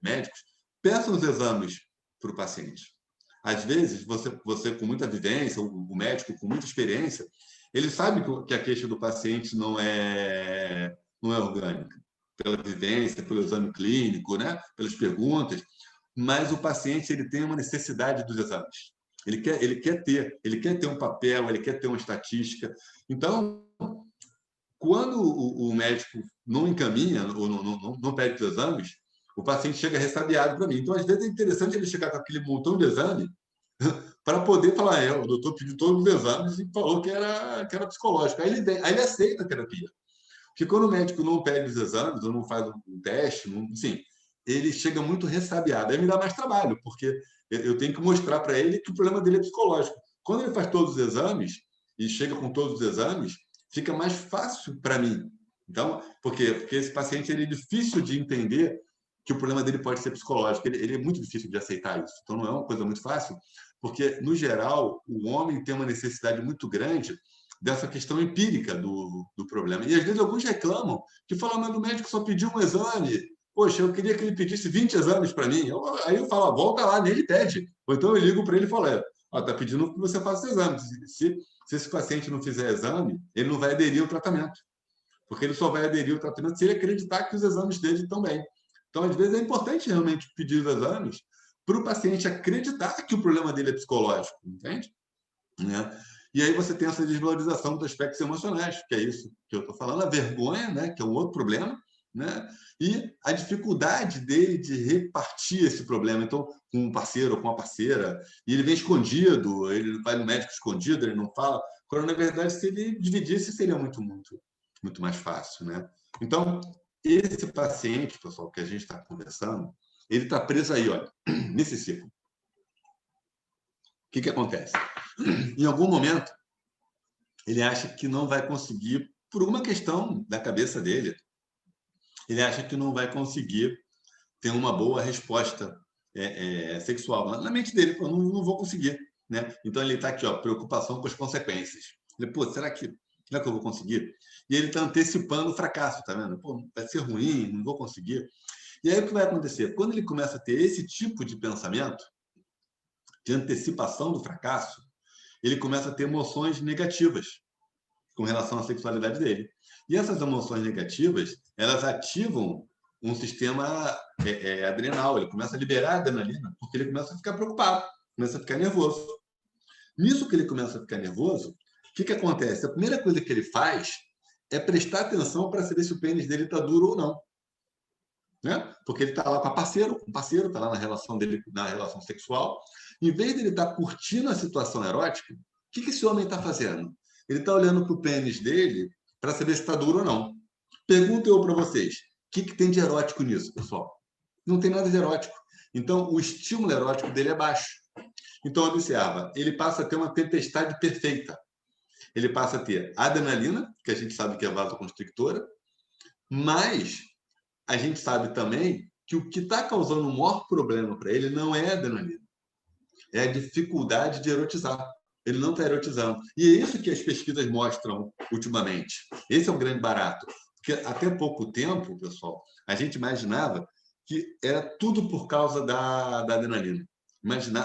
Speaker 1: médicos. Peçam os exames para o paciente. Às vezes, você com muita vivência, o médico com muita experiência, ele sabe que a queixa do paciente não é orgânica, pela vivência, pelo exame clínico, né? Pelas perguntas, mas o paciente ele tem uma necessidade dos exames. Ele quer ter um papel, ele quer ter uma estatística. Então, quando o médico não encaminha ou não pede os exames, o paciente chega ressabiado para mim. Então, às vezes, é interessante ele chegar com aquele montão de exame para poder falar, o doutor pediu todos os exames e falou que era psicológico. Aí ele aceita a terapia. Porque quando o médico não pede os exames ou não faz um teste, enfim, ele chega muito ressabiado. Aí me dá mais trabalho, porque eu tenho que mostrar para ele que o problema dele é psicológico. Quando ele faz todos os exames e chega com todos os exames, fica mais fácil para mim. Então, por quê? Porque esse paciente ele é difícil de entender que o problema dele pode ser psicológico. Ele é muito difícil de aceitar isso. Então, não é uma coisa muito fácil, porque, no geral, o homem tem uma necessidade muito grande dessa questão empírica do problema. E, às vezes, alguns reclamam que falam, mas o médico só pediu um exame. Poxa, eu queria que ele pedisse 20 exames para mim. Aí eu falo, volta lá, nele pede. Ou então eu ligo para ele e falo, está pedindo que você faça os exames. Se esse paciente não fizer exame, ele não vai aderir ao tratamento. Porque ele só vai aderir ao tratamento se ele acreditar que os exames dele estão bem. Então, às vezes, é importante realmente pedir os exames para o paciente acreditar que o problema dele é psicológico, entende? Né? E aí você tem essa desvalorização dos aspectos emocionais, que é isso que eu estou falando, a vergonha, né, que é um outro problema, né? E a dificuldade dele de repartir esse problema, então, com um parceiro ou com uma parceira, e ele vem escondido, ele vai no médico escondido, ele não fala, quando, na verdade, se ele dividisse, seria muito mais fácil, né? Então, esse paciente, pessoal, que a gente está conversando, ele está preso aí, olha, nesse ciclo. O que acontece? Em algum momento, ele acha que não vai conseguir, por uma questão da cabeça dele, ele acha que não vai conseguir ter uma boa resposta sexual. Na mente dele, não vou conseguir. Né? Então, ele está aqui, ó, preocupação com as consequências. Ele, será que eu vou conseguir? E ele está antecipando o fracasso, tá vendo? Vai ser ruim, não vou conseguir. E aí, o que vai acontecer? Quando ele começa a ter esse tipo de pensamento, de antecipação do fracasso, ele começa a ter emoções negativas com relação à sexualidade dele. E essas emoções negativas, elas ativam um sistema adrenal, ele começa a liberar adrenalina, porque ele começa a ficar preocupado, começa a ficar nervoso. Nisso que ele começa a ficar nervoso, o que acontece? A primeira coisa que ele faz é prestar atenção para saber se o pênis dele está duro ou não. Né? Porque ele está lá com o parceiro está lá na relação dele, na relação sexual. Em vez de ele estar curtindo a situação erótica, o que esse homem está fazendo? Ele está olhando para o pênis dele para saber se está duro ou não. Pergunto eu para vocês, o que tem de erótico nisso, pessoal? Não tem nada de erótico. Então, o estímulo erótico dele é baixo. Então, observa, ele passa a ter uma tempestade perfeita. Ele passa a ter adrenalina, que a gente sabe que é vasoconstrictora, mas a gente sabe também que o que está causando o maior problema para ele não é a adrenalina, é a dificuldade de erotizar. Ele não está erotizando. E é isso que as pesquisas mostram ultimamente. Esse é o grande barato. Porque até pouco tempo, pessoal, a gente imaginava que era tudo por causa da adrenalina.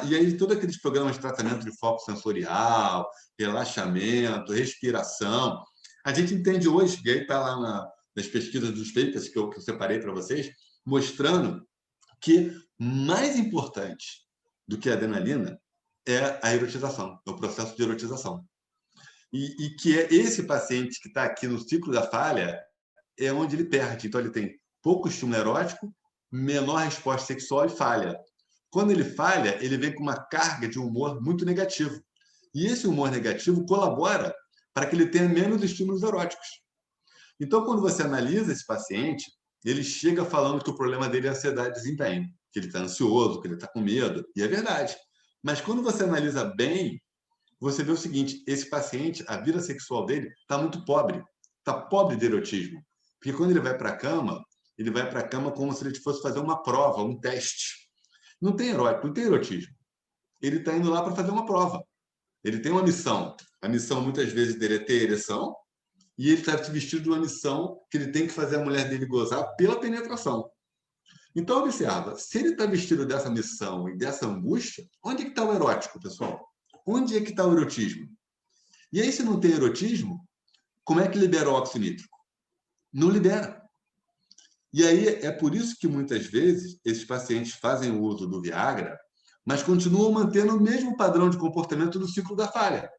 Speaker 1: E aí, todos aqueles programas de tratamento de foco sensorial, relaxamento, respiração, a gente entende hoje, e aí está lá nas pesquisas dos papers que eu separei para vocês, mostrando que mais importante do que a adrenalina é a erotização, é o processo de erotização. E que é esse paciente que está aqui no ciclo da falha é onde ele perde. Então, ele tem pouco estímulo erótico, menor resposta sexual e falha. Quando ele falha, ele vem com uma carga de humor muito negativo. E esse humor negativo colabora para que ele tenha menos estímulos eróticos. Então, quando você analisa esse paciente, ele chega falando que o problema dele é ansiedade e desempenho, que ele está ansioso, que ele está com medo, e é verdade. Mas quando você analisa bem, você vê o seguinte, esse paciente, a vida sexual dele está muito pobre, está pobre de erotismo. Porque quando ele vai para a cama como se ele fosse fazer uma prova, um teste. Não tem erótico, não tem erotismo. Ele está indo lá para fazer uma prova. Ele tem uma missão. A missão, muitas vezes, dele é ter ereção, e ele está vestido de uma missão que ele tem que fazer a mulher dele gozar pela penetração. Então, observa, se ele está vestido dessa missão e dessa angústia, onde é que está o erótico, pessoal? Onde é que está o erotismo? E aí, se não tem erotismo, como é que libera o óxido nítrico? Não libera. E aí, é por isso que, muitas vezes, esses pacientes fazem o uso do Viagra, mas continuam mantendo o mesmo padrão de comportamento do ciclo da falha.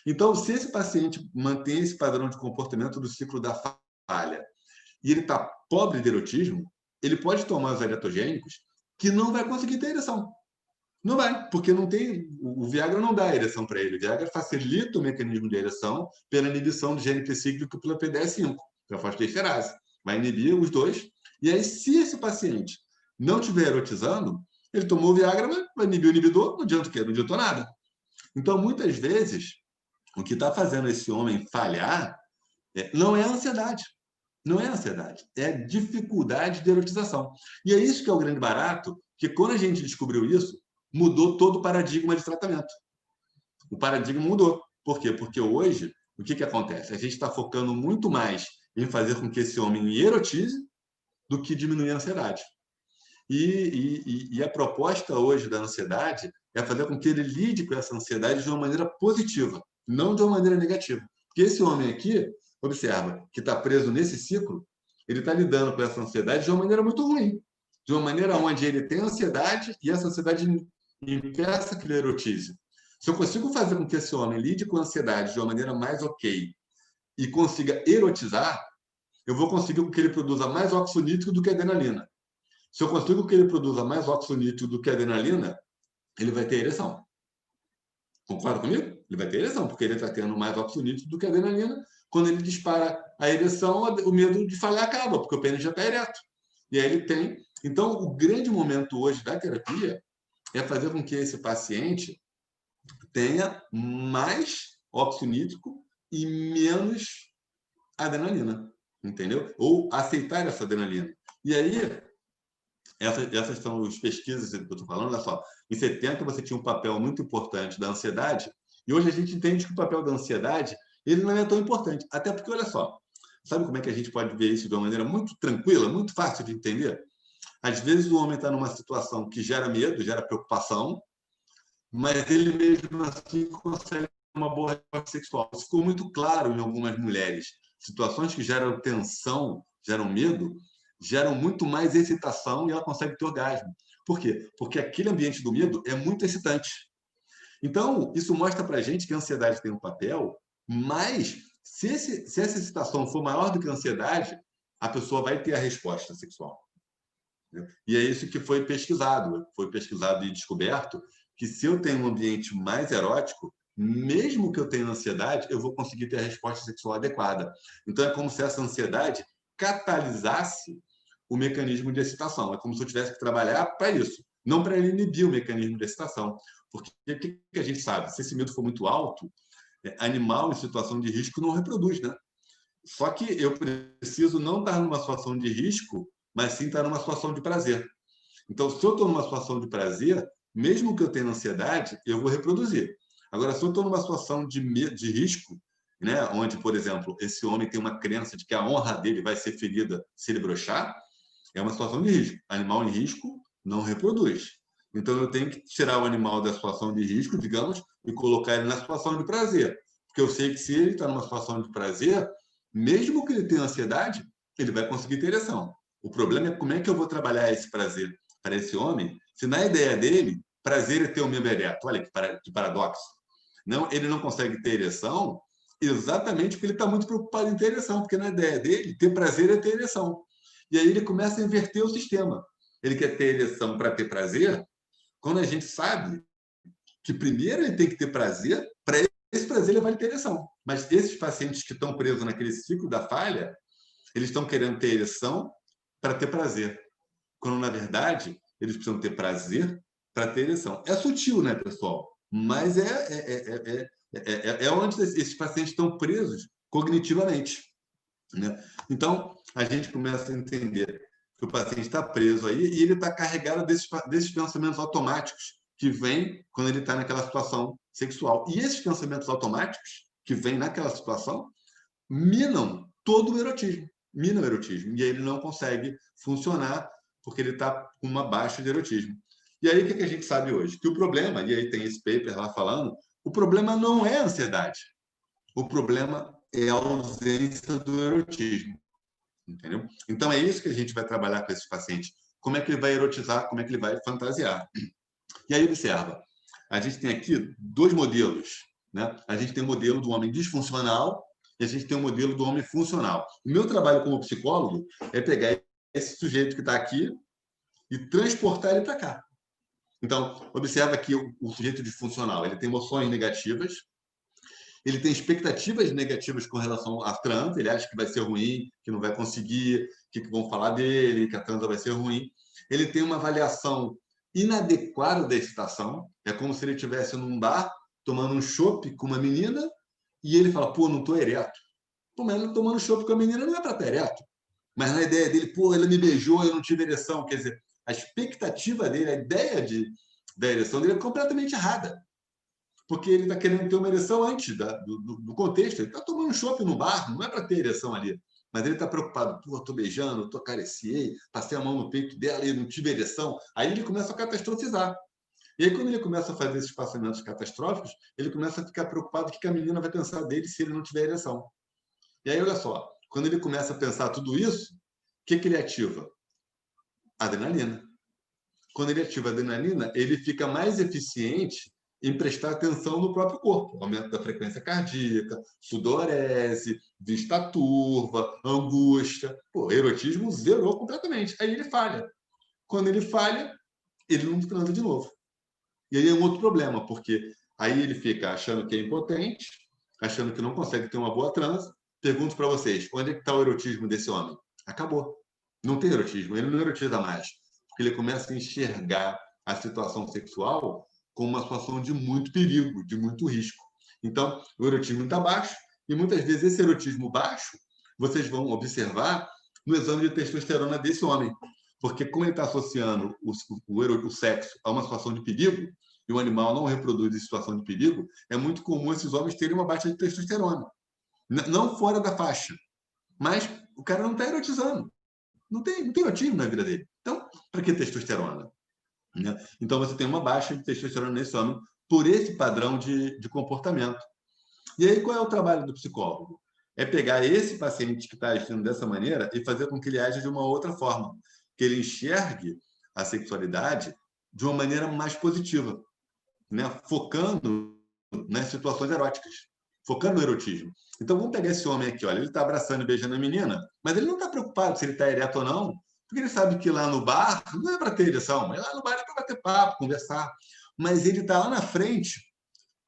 Speaker 1: Então, se esse paciente mantém esse padrão de comportamento do ciclo da falha e ele está pobre de erotismo, ele pode tomar os eretogênicos que não vai conseguir ter ereção. Não vai, porque não tem, o Viagra não dá ereção para ele. O Viagra facilita o mecanismo de ereção pela inibição do GNP cíclico pela PDE5, pela fosfoesterase. Vai inibir os dois. E aí, se esse paciente não estiver erotizando, ele tomou o Viagra, mas vai inibir o inibidor, não adianta o quê? Não adiantou nada. Então, muitas vezes, o que está fazendo esse homem falhar não é a ansiedade. Não é ansiedade, é dificuldade de erotização. E é isso que é o grande barato, que quando a gente descobriu isso, mudou todo o paradigma de tratamento. O paradigma mudou. Por quê? Porque hoje, o que acontece? A gente está focando muito mais em fazer com que esse homem erotize do que diminuir a ansiedade. E a proposta hoje da ansiedade é fazer com que ele lide com essa ansiedade de uma maneira positiva, não de uma maneira negativa. Porque esse homem aqui, observa, que está preso nesse ciclo, ele está lidando com essa ansiedade de uma maneira muito ruim. De uma maneira onde ele tem ansiedade e essa ansiedade impeça que ele erotize. Se eu consigo fazer com que esse homem lide com a ansiedade de uma maneira mais ok e consiga erotizar, eu vou conseguir que ele produza mais óxido nítrico do que adrenalina. Se eu consigo que ele produza mais óxido nítrico do que adrenalina, ele vai ter ereção. Concorda comigo? Ele vai ter ereção, porque ele está tendo mais óxido nítrico do que adrenalina. Quando ele dispara a ereção, o medo de falhar acaba, porque o pênis já está ereto. E aí ele tem... Então, o grande momento hoje da terapia é fazer com que esse paciente tenha mais óxido nítrico e menos adrenalina, entendeu? Ou aceitar essa adrenalina. E aí, essas são as pesquisas que eu estou falando. Olha só, em 70 você tinha um papel muito importante da ansiedade, e hoje a gente entende que o papel da ansiedade ele não é tão importante. Até porque, olha só, sabe como é que a gente pode ver isso de uma maneira muito tranquila, muito fácil de entender? Às vezes o homem está numa situação que gera medo, gera preocupação, mas ele mesmo assim consegue uma boa resposta sexual. Isso ficou muito claro em algumas mulheres. Situações que geram tensão, geram medo, geram muito mais excitação e ela consegue ter orgasmo. Por quê? Porque aquele ambiente do medo é muito excitante. Então, isso mostra para a gente que a ansiedade tem um papel, mas se essa excitação for maior do que a ansiedade, a pessoa vai ter a resposta sexual. E é isso que foi pesquisado e descoberto que se eu tenho um ambiente mais erótico, mesmo que eu tenha ansiedade, eu vou conseguir ter a resposta sexual adequada. Então é como se essa ansiedade catalisasse o mecanismo de excitação. É como se eu tivesse que trabalhar para isso, não para inibir o mecanismo de excitação. Porque o que a gente sabe? Se esse medo for muito alto, animal em situação de risco não reproduz, né? Só que eu preciso não estar numa situação de risco, mas sim estar numa situação de prazer. Então, se eu estou numa situação de prazer, mesmo que eu tenha ansiedade, eu vou reproduzir. Agora, se eu estou numa situação de risco, né, onde, por exemplo, esse homem tem uma crença de que a honra dele vai ser ferida se ele broxar, é uma situação de risco. Animal em risco não reproduz. Então, eu tenho que tirar o animal da situação de risco, digamos, e colocar ele na situação de prazer. Porque eu sei que se ele está numa situação de prazer, mesmo que ele tenha ansiedade, ele vai conseguir ter ereção. O problema é como é que eu vou trabalhar esse prazer para esse homem, se na ideia dele, prazer é ter o membro ereto. Olha que paradoxo. Não, ele não consegue ter ereção exatamente porque ele está muito preocupado em ter ereção, porque na ideia dele, ter prazer é ter ereção. E aí ele começa a inverter o sistema. Ele quer ter ereção para ter prazer, quando a gente sabe que primeiro ele tem que ter prazer, para esse prazer ele vai ter ereção. Mas esses pacientes que estão presos naquele ciclo da falha, eles estão querendo ter ereção para ter prazer. Quando, na verdade, eles precisam ter prazer para ter ereção. É sutil, né, pessoal? Mas é onde esses pacientes estão presos cognitivamente. Né? Então, a gente começa a entender que o paciente está preso aí e ele está carregado desses pensamentos automáticos que vêm quando ele está naquela situação sexual. E esses pensamentos automáticos que vêm naquela situação minam todo o erotismo. Minam o erotismo. E aí ele não consegue funcionar porque ele está com uma baixa de erotismo. E aí o que a gente sabe hoje? Que o problema, e aí tem esse paper lá falando, o problema não é a ansiedade. O problema é a ausência do erotismo. Entendeu? Então é isso que a gente vai trabalhar com esse paciente. Como é que ele vai erotizar, como é que ele vai fantasiar. E aí observa, a gente tem aqui dois modelos, né? A gente tem o modelo do homem disfuncional e a gente tem o modelo do homem funcional. O meu trabalho como psicólogo é pegar esse sujeito que está aqui e transportar ele para cá. Então, observa que o sujeito disfuncional, ele tem emoções negativas, ele tem expectativas negativas com relação à trans, ele acha que vai ser ruim, que não vai conseguir, que vão falar dele, que a transa vai ser ruim. Ele tem uma avaliação inadequada da excitação, é como se ele estivesse num bar tomando um chopp com uma menina e ele fala, pô, não estou ereto. Pô, mas ele tomando chopp com a menina não é para estar ereto. Mas na ideia dele, pô, ela me beijou, eu não tive ereção. Quer dizer, a expectativa dele, a ideia da ereção dele é completamente errada. Porque ele está querendo ter uma ereção antes do contexto. Ele está tomando chopp no bar, não é para ter ereção ali. Mas ele está preocupado, pô, estou beijando, estou acariciei, passei a mão no peito dela e não tive ereção. Aí ele começa a catastrofizar. E aí, quando ele começa a fazer esses passamentos catastróficos, ele começa a ficar preocupado que a menina vai pensar dele se ele não tiver ereção. E aí, olha só, quando ele começa a pensar tudo isso, o que ele ativa? Adrenalina. Quando ele ativa a adrenalina, ele fica mais eficiente em prestar atenção no próprio corpo. Aumento da frequência cardíaca, sudorese, vista turva, angústia. Pô, erotismo zerou completamente. Aí ele falha. Quando ele falha, ele não transa de novo. E aí é um outro problema, porque aí ele fica achando que é impotente, achando que não consegue ter uma boa transa. Pergunto para vocês, onde é que está o erotismo desse homem? Acabou. Não tem erotismo, ele não erotiza mais. Porque ele começa a enxergar a situação sexual como uma situação de muito perigo, de muito risco. Então, o erotismo está baixo, e muitas vezes esse erotismo baixo, vocês vão observar no exame de testosterona desse homem. Porque como ele está associando o sexo a uma situação de perigo, e o animal não reproduz em situação de perigo, é muito comum esses homens terem uma baixa de testosterona. Não fora da faixa, mas o cara não está erotizando. Não tem erotismo na vida dele. Então, para que testosterona? Né? Então, você tem uma baixa de testosterona nesse homem por esse padrão de comportamento. E aí, qual é o trabalho do psicólogo? É pegar esse paciente que está agindo dessa maneira e fazer com que ele age de uma outra forma, que ele enxergue a sexualidade de uma maneira mais positiva, né? Focando nas situações eróticas, focando no erotismo. Então, vamos pegar esse homem aqui, olha, ele está abraçando e beijando a menina, mas ele não está preocupado se ele está ereto ou não, porque ele sabe que lá no bar não é para ter ereção, mas lá no bar é para bater papo, conversar. Mas ele está lá na frente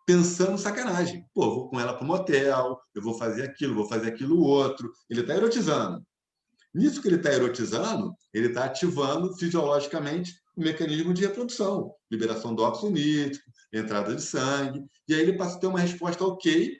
Speaker 1: pensando sacanagem. Pô, vou com ela para o motel, eu vou fazer aquilo outro. Ele está erotizando. Nisso que ele está erotizando, ele está ativando fisiologicamente o mecanismo de reprodução, liberação do óxido nítrico, entrada de sangue, e aí ele passa a ter uma resposta ok,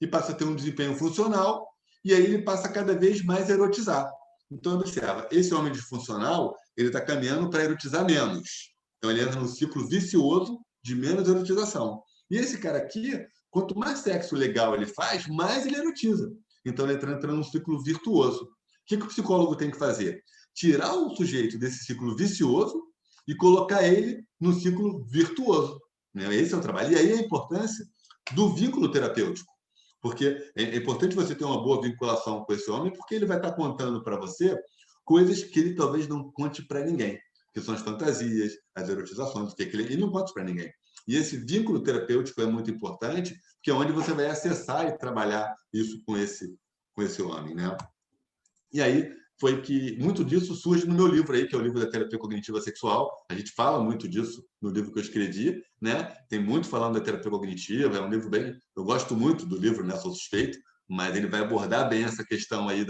Speaker 1: e passa a ter um desempenho funcional, e aí ele passa cada vez mais a erotizar. Então, observa, esse homem disfuncional, ele está caminhando para erotizar menos. Então, ele entra no ciclo vicioso de menos erotização. E esse cara aqui, quanto mais sexo legal ele faz, mais ele erotiza. Então, ele entra num ciclo virtuoso. O que o psicólogo tem que fazer? Tirar o sujeito desse ciclo vicioso e colocar ele no ciclo virtuoso. Esse é o trabalho. E aí a importância do vínculo terapêutico. Porque é importante você ter uma boa vinculação com esse homem, porque ele vai estar contando para você coisas que ele talvez não conte para ninguém, que são as fantasias, as erotizações, que ele não conta para ninguém. E esse vínculo terapêutico é muito importante, porque é onde você vai acessar e trabalhar isso com esse homem, né? E aí foi que muito disso surge no meu livro aí, que é o livro da terapia cognitiva sexual. A gente fala muito disso no livro que eu escrevi, né? Tem muito falando da terapia cognitiva, é um livro bem... Eu gosto muito do livro, né? Sou suspeito, mas ele vai abordar bem essa questão aí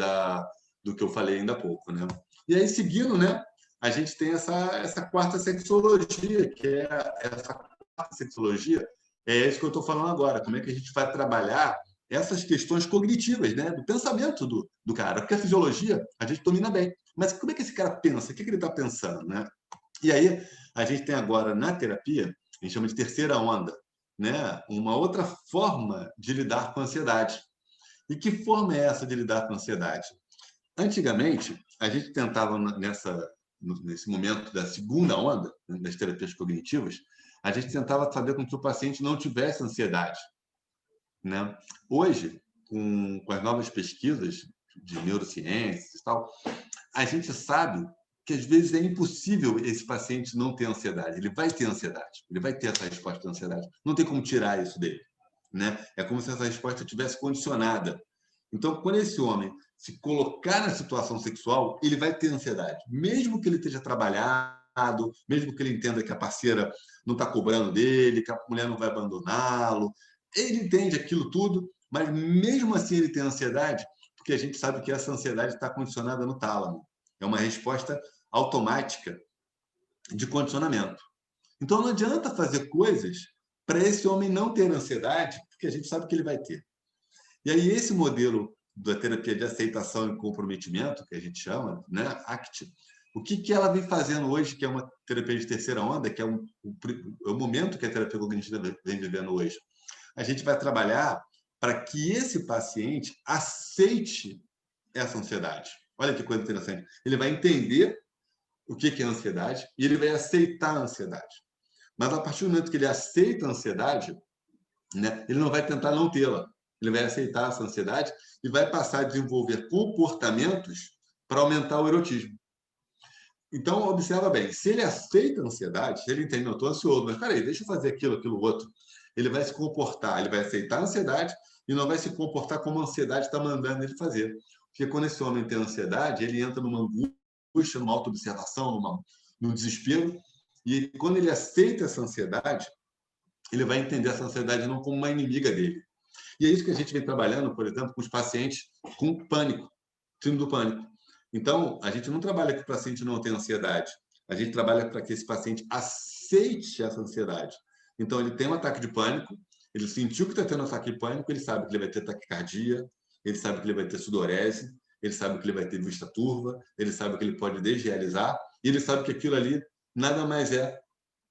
Speaker 1: do que eu falei ainda há pouco, né? E aí, seguindo, né? A gente tem essa quarta sexologia, que é essa quarta sexologia, é isso que eu estou falando agora. Como é que a gente vai trabalhar essas questões cognitivas, né? Do pensamento do cara. Porque a fisiologia a gente domina bem. Mas como é que esse cara pensa? O que ele está pensando, né? E aí, a gente tem agora na terapia, a gente chama de terceira onda, né? Uma outra forma de lidar com a ansiedade. E que forma é essa de lidar com a ansiedade? Antigamente, a gente tentava nesse momento da segunda onda, né, das terapias cognitivas, a gente tentava fazer com que o paciente não tivesse ansiedade, né? Hoje, com as novas pesquisas de neurociências e tal, a gente sabe que às vezes é impossível esse paciente não ter ansiedade. Ele vai ter ansiedade, ele vai ter essa resposta de ansiedade. Não tem como tirar isso dele. né? É como se essa resposta tivesse condicionada. Então, quando esse homem se colocar na situação sexual, ele vai ter ansiedade. Mesmo que ele esteja trabalhado, mesmo que ele entenda que a parceira não está cobrando dele, que a mulher não vai abandoná-lo, ele entende aquilo tudo, mas mesmo assim ele tem ansiedade, porque a gente sabe que essa ansiedade está condicionada no tálamo. É uma resposta automática de condicionamento. Então, não adianta fazer coisas para esse homem não ter ansiedade, porque a gente sabe que ele vai ter. E aí, esse modelo da terapia de aceitação e comprometimento, que a gente chama, né, ACT, o que ela vem fazendo hoje, que é uma terapia de terceira onda, que é o momento que a terapia cognitiva vem vivendo hoje? A gente vai trabalhar para que esse paciente aceite essa ansiedade. Olha que coisa interessante. Ele vai entender o que é ansiedade e ele vai aceitar a ansiedade. Mas a partir do momento que ele aceita a ansiedade, né, ele não vai tentar não tê-la. Ele vai aceitar essa ansiedade e vai passar a desenvolver comportamentos para aumentar o erotismo. Então, observa bem, se ele aceita a ansiedade, se ele entende, eu estou ansioso, mas peraí, deixa eu fazer aquilo outro, ele vai se comportar, ele vai aceitar a ansiedade e não vai se comportar como a ansiedade está mandando ele fazer. Porque quando esse homem tem ansiedade, ele entra numa angústia, numa autoobservação, num desespero, e quando ele aceita essa ansiedade, ele vai entender essa ansiedade não como uma inimiga dele. E é isso que a gente vem trabalhando, por exemplo, com os pacientes com pânico, síndrome do pânico. Então, a gente não trabalha que o paciente não tenha ansiedade. A gente trabalha para que esse paciente aceite essa ansiedade. Então, ele tem um ataque de pânico, ele sentiu que está tendo um ataque de pânico, ele sabe que ele vai ter taquicardia, ele sabe que ele vai ter sudorese, ele sabe que ele vai ter vista turva, ele sabe que ele pode desrealizar, e ele sabe que aquilo ali nada mais é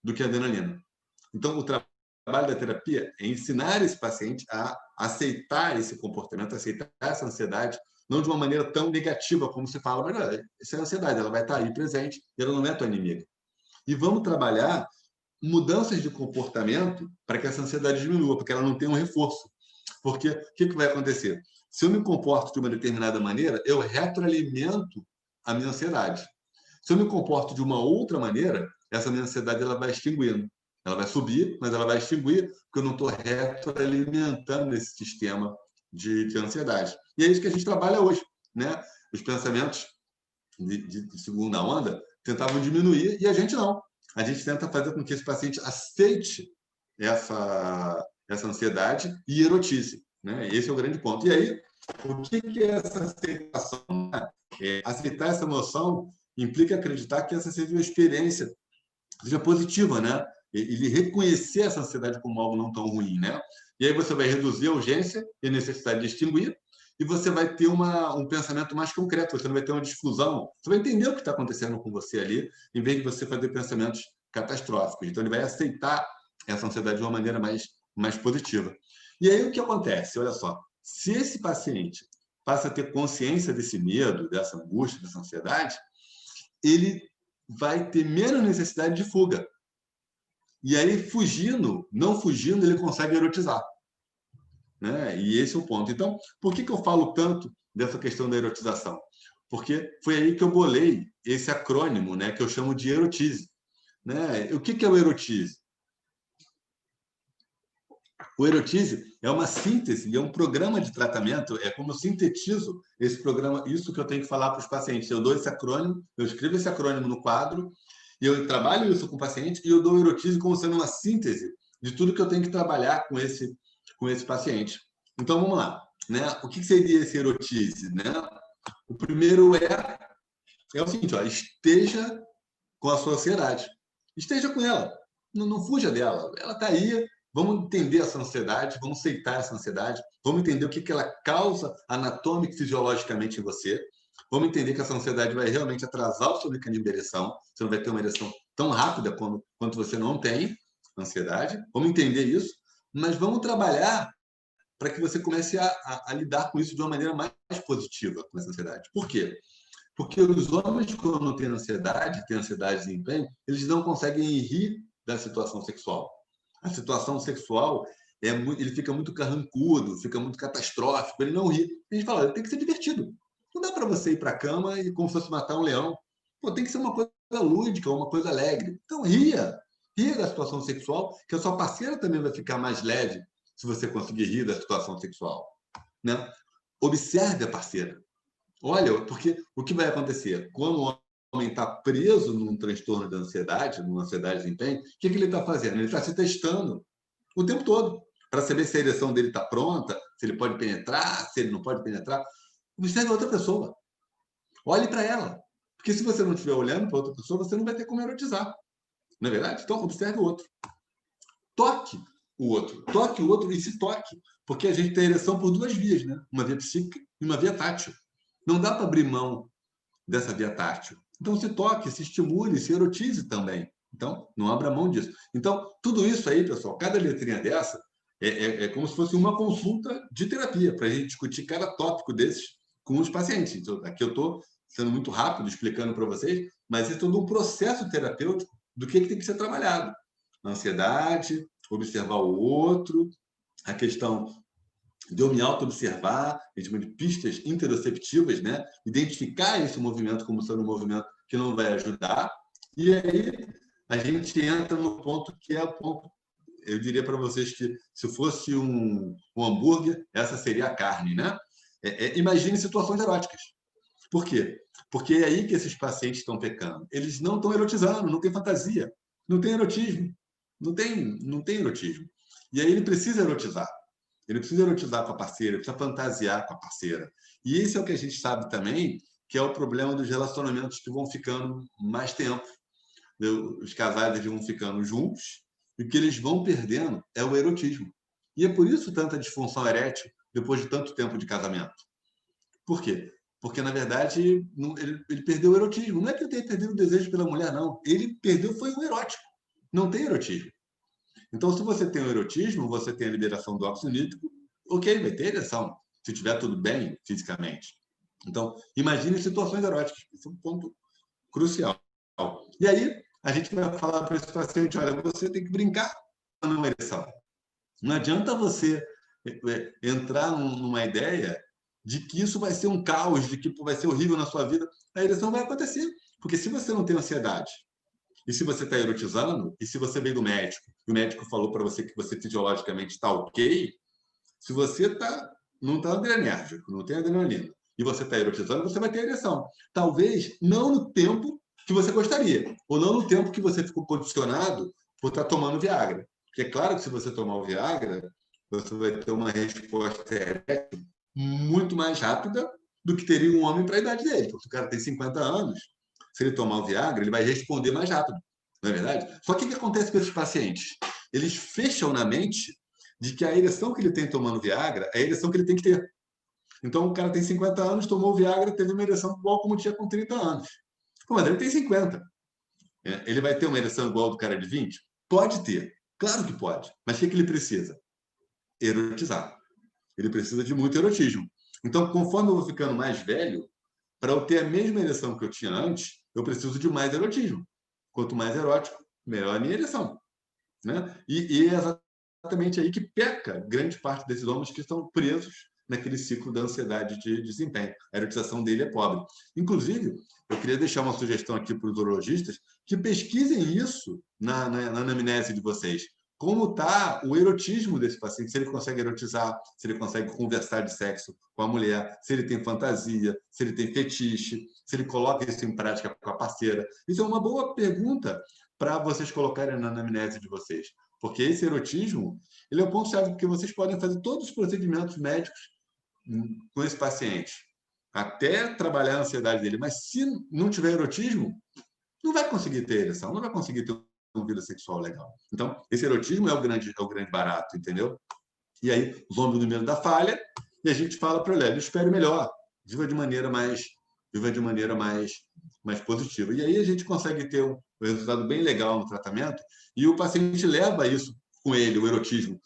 Speaker 1: do que adrenalina. Então, o trabalho da terapia é ensinar esse paciente a aceitar esse comportamento, aceitar essa ansiedade, não de uma maneira tão negativa como se fala, mas essa é a ansiedade, ela vai estar aí presente, e ela não é tua inimiga. E vamos trabalhar mudanças de comportamento para que essa ansiedade diminua, porque ela não tem um reforço. Porque o que vai acontecer? Se eu me comporto de uma determinada maneira, eu retroalimento a minha ansiedade. Se eu me comporto de uma outra maneira, essa minha ansiedade ela vai extinguindo. Ela vai subir, mas ela vai extinguir, porque eu não estou retroalimentando esse sistema de ansiedade. E é isso que a gente trabalha hoje, né? Os pensamentos de segunda onda tentavam diminuir e a gente não. A gente tenta fazer com que esse paciente aceite essa ansiedade e erotize, né? Esse é o grande ponto. E aí, o que é essa aceitação? Aceitar essa emoção implica acreditar que essa seja uma experiência seja positiva, né? Ele reconhecer essa ansiedade como algo não tão ruim, né? E aí você vai reduzir a urgência e a necessidade de extinguir, e você vai ter um pensamento mais concreto, você não vai ter uma difusão, você vai entender o que está acontecendo com você ali, em vez de você fazer pensamentos catastróficos. Então, ele vai aceitar essa ansiedade de uma maneira mais positiva. E aí, o que acontece? Olha só, se esse paciente passa a ter consciência desse medo, dessa angústia, dessa ansiedade, ele vai ter menos necessidade de fuga. E aí, não fugindo, ele consegue erotizar. Né? E esse é o ponto. Então, por que eu falo tanto dessa questão da erotização? Porque foi aí que eu bolei esse acrônimo, né, que eu chamo de erotize. Né? O que é o erotize? O erotize é uma síntese, é um programa de tratamento, é como eu sintetizo esse programa, isso que eu tenho que falar para os pacientes. Eu dou esse acrônimo, eu escrevo esse acrônimo no quadro, e eu trabalho isso com o paciente, e eu dou o erotize como sendo uma síntese de tudo que eu tenho que trabalhar com esse paciente. Então, vamos lá. Né? O que seria esse erotize? Né? O primeiro é o seguinte, ó, esteja com a sua ansiedade. Esteja com ela. Não fuja dela. Ela está aí. Vamos entender essa ansiedade, vamos aceitar essa ansiedade, vamos entender o que ela causa anatômica e fisiologicamente em você. Vamos entender que essa ansiedade vai realmente atrasar o seu mecanismo de ereção. Você não vai ter uma ereção tão rápida quanto você não tem ansiedade. Vamos entender isso, mas vamos trabalhar para que você comece a lidar com isso de uma maneira mais positiva com essa ansiedade. Por quê? Porque os homens, quando têm ansiedade de desempenho, eles não conseguem rir da situação sexual. A situação sexual, ele fica muito carrancudo, fica muito catastrófico, ele não ri. A gente fala, tem que ser divertido. Não dá para você ir para a cama e como se fosse matar um leão. Pô, tem que ser uma coisa lúdica, uma coisa alegre. Então, ria da situação sexual, que a sua parceira também vai ficar mais leve se você conseguir rir da situação sexual, né? Observe a parceira. Olha, porque o que vai acontecer? Quando o homem está preso num transtorno de ansiedade, numa ansiedade de desempenho, o que ele está fazendo? Ele está se testando o tempo todo para saber se a ereção dele está pronta, se ele pode penetrar, se ele não pode penetrar. Observe a outra pessoa. Olhe para ela. Porque se você não estiver olhando para outra pessoa, você não vai ter como erotizar. Não é verdade? Então, observe o outro. Toque o outro. Toque o outro e se toque. Porque a gente tem ereção por duas vias, né? Uma via psíquica e uma via tátil. Não dá para abrir mão dessa via tátil. Então, se toque, se estimule, se erotize também. Então, não abra mão disso. Então, tudo isso aí, pessoal, cada letrinha dessa é como se fosse uma consulta de terapia para a gente discutir cada tópico desses com os pacientes. Então, aqui eu estou sendo muito rápido explicando para vocês, mas é todo um processo terapêutico do que tem que ser trabalhado. A ansiedade, observar o outro, a questão de eu me auto-observar, a gente chama de pistas interoceptivas, né? Identificar esse movimento como sendo um movimento que não vai ajudar. E aí a gente entra no ponto que é o ponto, eu diria para vocês que se fosse um hambúrguer, essa seria a carne, né? Imagine situações eróticas. Por quê? Porque é aí que esses pacientes estão pecando. Eles não estão erotizando, não tem fantasia, não tem erotismo, não tem erotismo. E aí ele precisa erotizar. Ele precisa erotizar com a parceira, ele precisa fantasiar com a parceira. E esse é o que a gente sabe também, que é o problema dos relacionamentos que vão ficando mais tempo. Os casais eles vão ficando juntos e o que eles vão perdendo é o erotismo. E é por isso tanta disfunção erétil depois de tanto tempo de casamento. Por quê? Porque, na verdade, ele perdeu o erotismo. Não é que ele tenha perdido o desejo pela mulher, não. Ele perdeu foi o erótico. Não tem erotismo. Então, se você tem o erotismo, você tem a liberação do óxido nítrico, ok, vai ter ereção, se estiver tudo bem fisicamente. Então, imagine situações eróticas. Isso é um ponto crucial. E aí, a gente vai falar para esse paciente, olha, você tem que brincar com uma ereção. Não adianta você entrar numa ideia de que isso vai ser um caos, de que vai ser horrível na sua vida. A ereção vai acontecer. Porque se você não tem ansiedade, e se você está erotizando, e se você veio do médico, e o médico falou para você que você fisiologicamente está ok, se você não está adrenérgico, não tem adrenalina, e você está erotizando, você vai ter ereção. Talvez não no tempo que você gostaria, ou não no tempo que você ficou condicionado por estar tomando Viagra. Porque é claro que se você tomar o Viagra, você vai ter uma resposta erétil muito mais rápida do que teria um homem para a idade dele. Porque se o cara tem 50 anos, se ele tomar o Viagra, ele vai responder mais rápido. Não é verdade? Só que o que acontece com esses pacientes? Eles fecham na mente de que a ereção que ele tem tomando Viagra é a ereção que ele tem que ter. Então, o cara tem 50 anos, tomou Viagra, teve uma ereção igual como tinha com 30 anos. Pô, mas ele tem 50. Ele vai ter uma ereção igual do cara de 20? Pode ter. Claro que pode. Mas o que ele precisa? Erotizar. Ele precisa de muito erotismo. Então, conforme eu vou ficando mais velho, para eu ter a mesma ereção que eu tinha antes, eu preciso de mais erotismo. Quanto mais erótico, melhor a minha ereção. Né? E é exatamente aí que peca grande parte desses homens que estão presos naquele ciclo da ansiedade de desempenho. A erotização dele é pobre. Inclusive, eu queria deixar uma sugestão aqui para os urologistas que pesquisem isso na anamnese de vocês. Como está o erotismo desse paciente, se ele consegue erotizar, se ele consegue conversar de sexo com a mulher, se ele tem fantasia, se ele tem fetiche, se ele coloca isso em prática com a parceira. Isso é uma boa pergunta para vocês colocarem na anamnese de vocês. Porque esse erotismo, ele é o ponto-chave, porque vocês podem fazer todos os procedimentos médicos com esse paciente, até trabalhar a ansiedade dele. Mas se não tiver erotismo, não vai conseguir ter ereção, não vai conseguir ter uma vida sexual legal. Então, esse erotismo é o grande barato, entendeu? E aí, os homens do medo da falha, e a gente fala para ele, espere melhor, viva de maneira mais positiva. E aí a gente consegue ter um resultado bem legal no tratamento e o paciente leva isso com ele, o erotismo,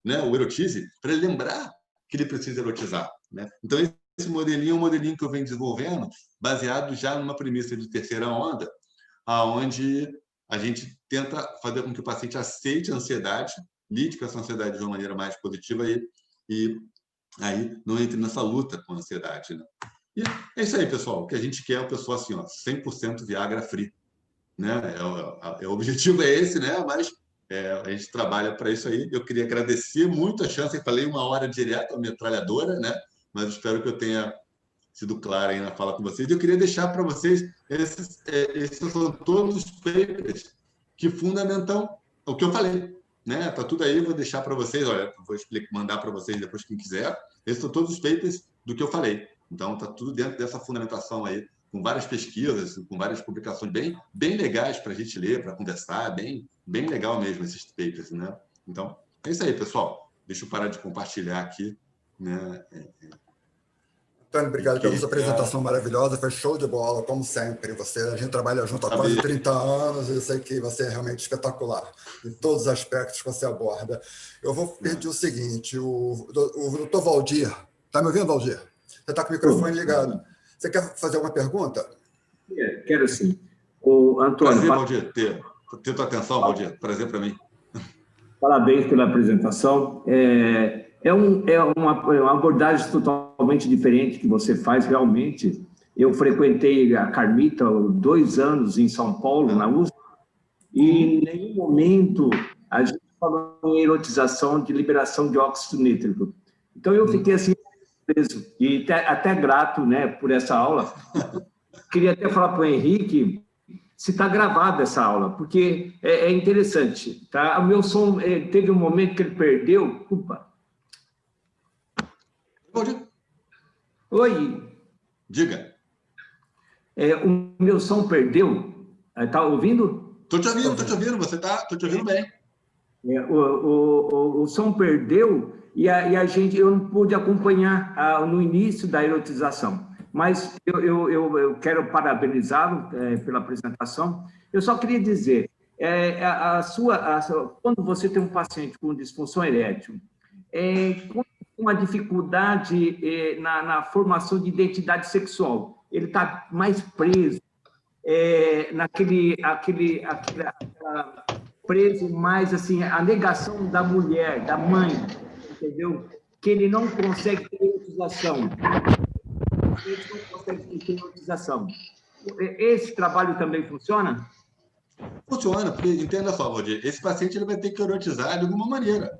Speaker 1: né? O erotize, para ele lembrar que ele precisa erotizar. Né? Então, esse modelinho é um modelinho que eu venho desenvolvendo, baseado já numa premissa de terceira onda, aonde a gente tenta fazer com que o paciente aceite a ansiedade, lide com essa ansiedade de uma maneira mais positiva e aí não entre nessa luta com a ansiedade. Né? E é isso aí, pessoal. O que a gente quer é uma pessoa assim, ó, 100% Viagra free. Né? O objetivo é esse, né? Mas A gente trabalha para isso aí. Eu queria agradecer muito a chance. Eu falei 1 hora direto, a metralhadora, né? Mas espero que eu tenha sido claro aí na fala com vocês. Eu queria deixar para vocês, esses são todos os papers que fundamentam o que eu falei. Né? Tá tudo aí, vou deixar para vocês. Olha, vou mandar para vocês depois, quem quiser. Esses são todos os papers do que eu falei. Então, está tudo dentro dessa fundamentação aí, com várias pesquisas, com várias publicações bem legais para a gente ler, para conversar, bem legal mesmo esses papers, né? Então, é isso aí, pessoal. Deixa eu parar de compartilhar aqui, né?
Speaker 2: Antônio, obrigado pela sua apresentação maravilhosa, foi show de bola, como sempre. A gente trabalha junto há quase 30 anos e eu sei que você é realmente espetacular em todos os aspectos que você aborda. Eu vou pedir o seguinte, o doutor Valdir, está me ouvindo, Valdir? Você está com o microfone ligado. Você quer fazer alguma pergunta?
Speaker 3: Quero sim. O Antônio...
Speaker 1: Prazer, Valdir, ter tua atenção, Valdir. Prazer para mim.
Speaker 3: Parabéns pela apresentação. É uma abordagem totalmente diferente que você faz, realmente. Eu frequentei a Carmita 2 anos em São Paulo, na USP, e em nenhum momento a gente falou em erotização de liberação de óxido nítrico. Então, eu fiquei assim, preso, e até grato, né, por essa aula. Queria até falar para o Henrique se está gravada essa aula, porque é interessante. Tá? O meu som, teve um momento que ele perdeu. Opa. Oi.
Speaker 1: Diga.
Speaker 3: O meu som perdeu. Está ouvindo?
Speaker 1: Estou te ouvindo, estou te ouvindo bem.
Speaker 3: O som perdeu e eu não pude acompanhar no início da erotização. Mas eu quero parabenizá-lo pela apresentação. Eu só queria dizer, quando você tem um paciente com disfunção erétil, com uma dificuldade na formação de identidade sexual, ele está mais preso, preso mais assim, a negação da mulher, da mãe, entendeu? Que ele não consegue ter erotização. Ele não consegue ter erotização. Esse trabalho também funciona?
Speaker 1: Funciona, porque, entenda só, Valdir, esse paciente ele vai ter que erotizar de alguma maneira.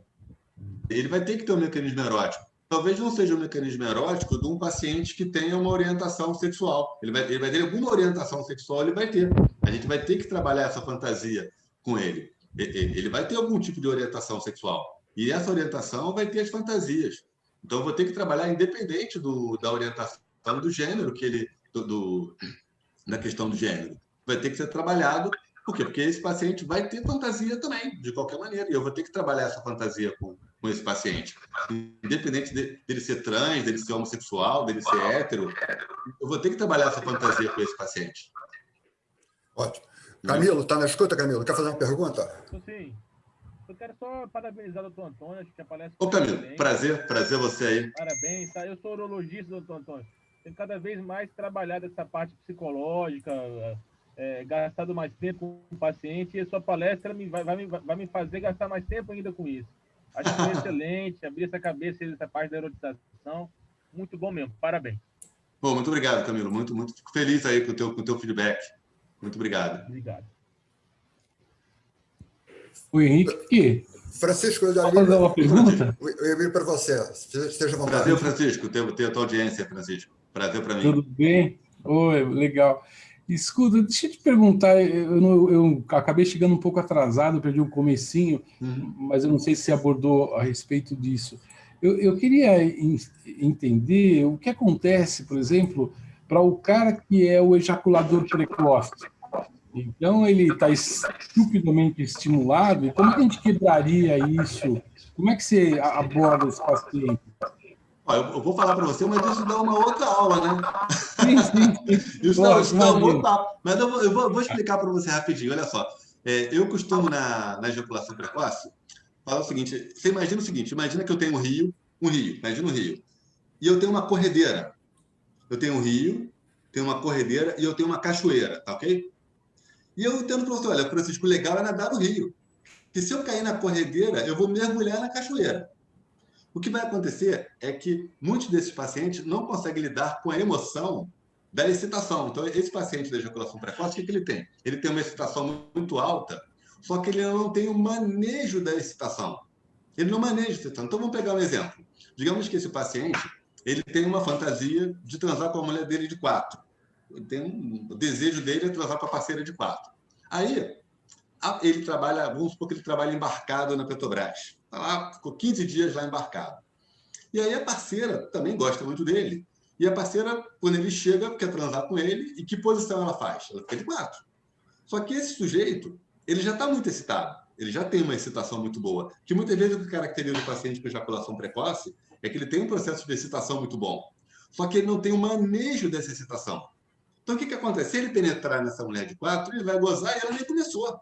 Speaker 1: Ele vai ter que ter um mecanismo erótico. Talvez não seja um mecanismo erótico de um paciente que tenha uma orientação sexual. Ele vai ter alguma orientação sexual, ele vai ter. A gente vai ter que trabalhar essa fantasia com ele. Ele vai ter algum tipo de orientação sexual. E essa orientação vai ter as fantasias. Então, eu vou ter que trabalhar independente da orientação do gênero, da questão do gênero. Vai ter que ser trabalhado. Por quê? Porque esse paciente vai ter fantasia também, de qualquer maneira. E eu vou ter que trabalhar essa fantasia com esse paciente. Independente dele ser trans, dele ser homossexual, dele ser hétero, eu vou ter que trabalhar essa fantasia com esse paciente.
Speaker 2: Ótimo. Camilo, está na escuta, Camilo? Quer fazer uma pergunta?
Speaker 4: Sim. Eu quero só parabenizar o doutor Antônio, acho que a palestra...
Speaker 1: Ô, Camilo, prazer você aí.
Speaker 4: Parabéns, tá? Eu sou urologista, doutor Antônio. Tenho cada vez mais trabalhado essa parte psicológica, gastado mais tempo com o paciente, e a sua palestra vai me fazer gastar mais tempo ainda com isso. Acho que foi excelente, abrir essa cabeça, essa parte da erotização. Muito bom mesmo, parabéns.
Speaker 1: Bom, muito obrigado, Camilo. Muito fico feliz aí com o teu feedback. Muito obrigado.
Speaker 4: Obrigado.
Speaker 5: O Henrique.
Speaker 2: Francisco, eu já
Speaker 5: Pode fazer uma pergunta?
Speaker 2: Eu vi para você. Esteja à vontade.
Speaker 1: Prazer, Francisco, ter a tua audiência, Francisco. Prazer para mim.
Speaker 5: Tudo bem? Oi, legal. Escuta, deixa eu te perguntar, eu acabei chegando um pouco atrasado, perdi o comecinho, mas eu não sei se você abordou a respeito disso. Eu queria entender o que acontece, por exemplo, para o cara que é o ejaculador precoce. Então, ele está estupidamente estimulado, e como é que a gente quebraria isso? Como é que você aborda esse paciente?
Speaker 1: Eu vou falar para você, mas isso dá uma outra aula, né?
Speaker 5: Sim.
Speaker 1: Isso dá um outro papo. Mas eu vou explicar para você rapidinho. Olha só. Eu costumo, na ejaculação precoce, falar o seguinte. Você imagina o seguinte. Imagina que eu tenho um rio. Imagina um rio. E eu tenho uma corredeira. Eu tenho um rio, tenho uma corredeira e eu tenho uma cachoeira, tá ok? E eu entendo para você, olha, Francisco, o legal é nadar no rio. Porque se eu cair na corredeira, eu vou mergulhar na cachoeira. O que vai acontecer é que muitos desses pacientes não conseguem lidar com a emoção da excitação. Então, esse paciente da ejaculação precoce, o que ele tem? Ele tem uma excitação muito alta, só que ele não tem o manejo da excitação. Ele não maneja a excitação. Então, vamos pegar um exemplo. Digamos que esse paciente ele tem uma fantasia de transar com a mulher dele de 4. O desejo dele é transar com a parceira de 4. Aí, ele trabalha, vamos supor que ele trabalha embarcado na Petrobras. Está lá, ficou 15 dias lá embarcado. E aí a parceira também gosta muito dele. E a parceira, quando ele chega, quer transar com ele, e que posição ela faz? Ela fica de 4. Só que esse sujeito, ele já está muito excitado. Ele já tem uma excitação muito boa. Que muitas vezes o que caracteriza o paciente com ejaculação precoce é que ele tem um processo de excitação muito bom. Só que ele não tem o manejo dessa excitação. Então, o que acontece? Se ele penetrar nessa mulher de 4, ele vai gozar e ela nem começou.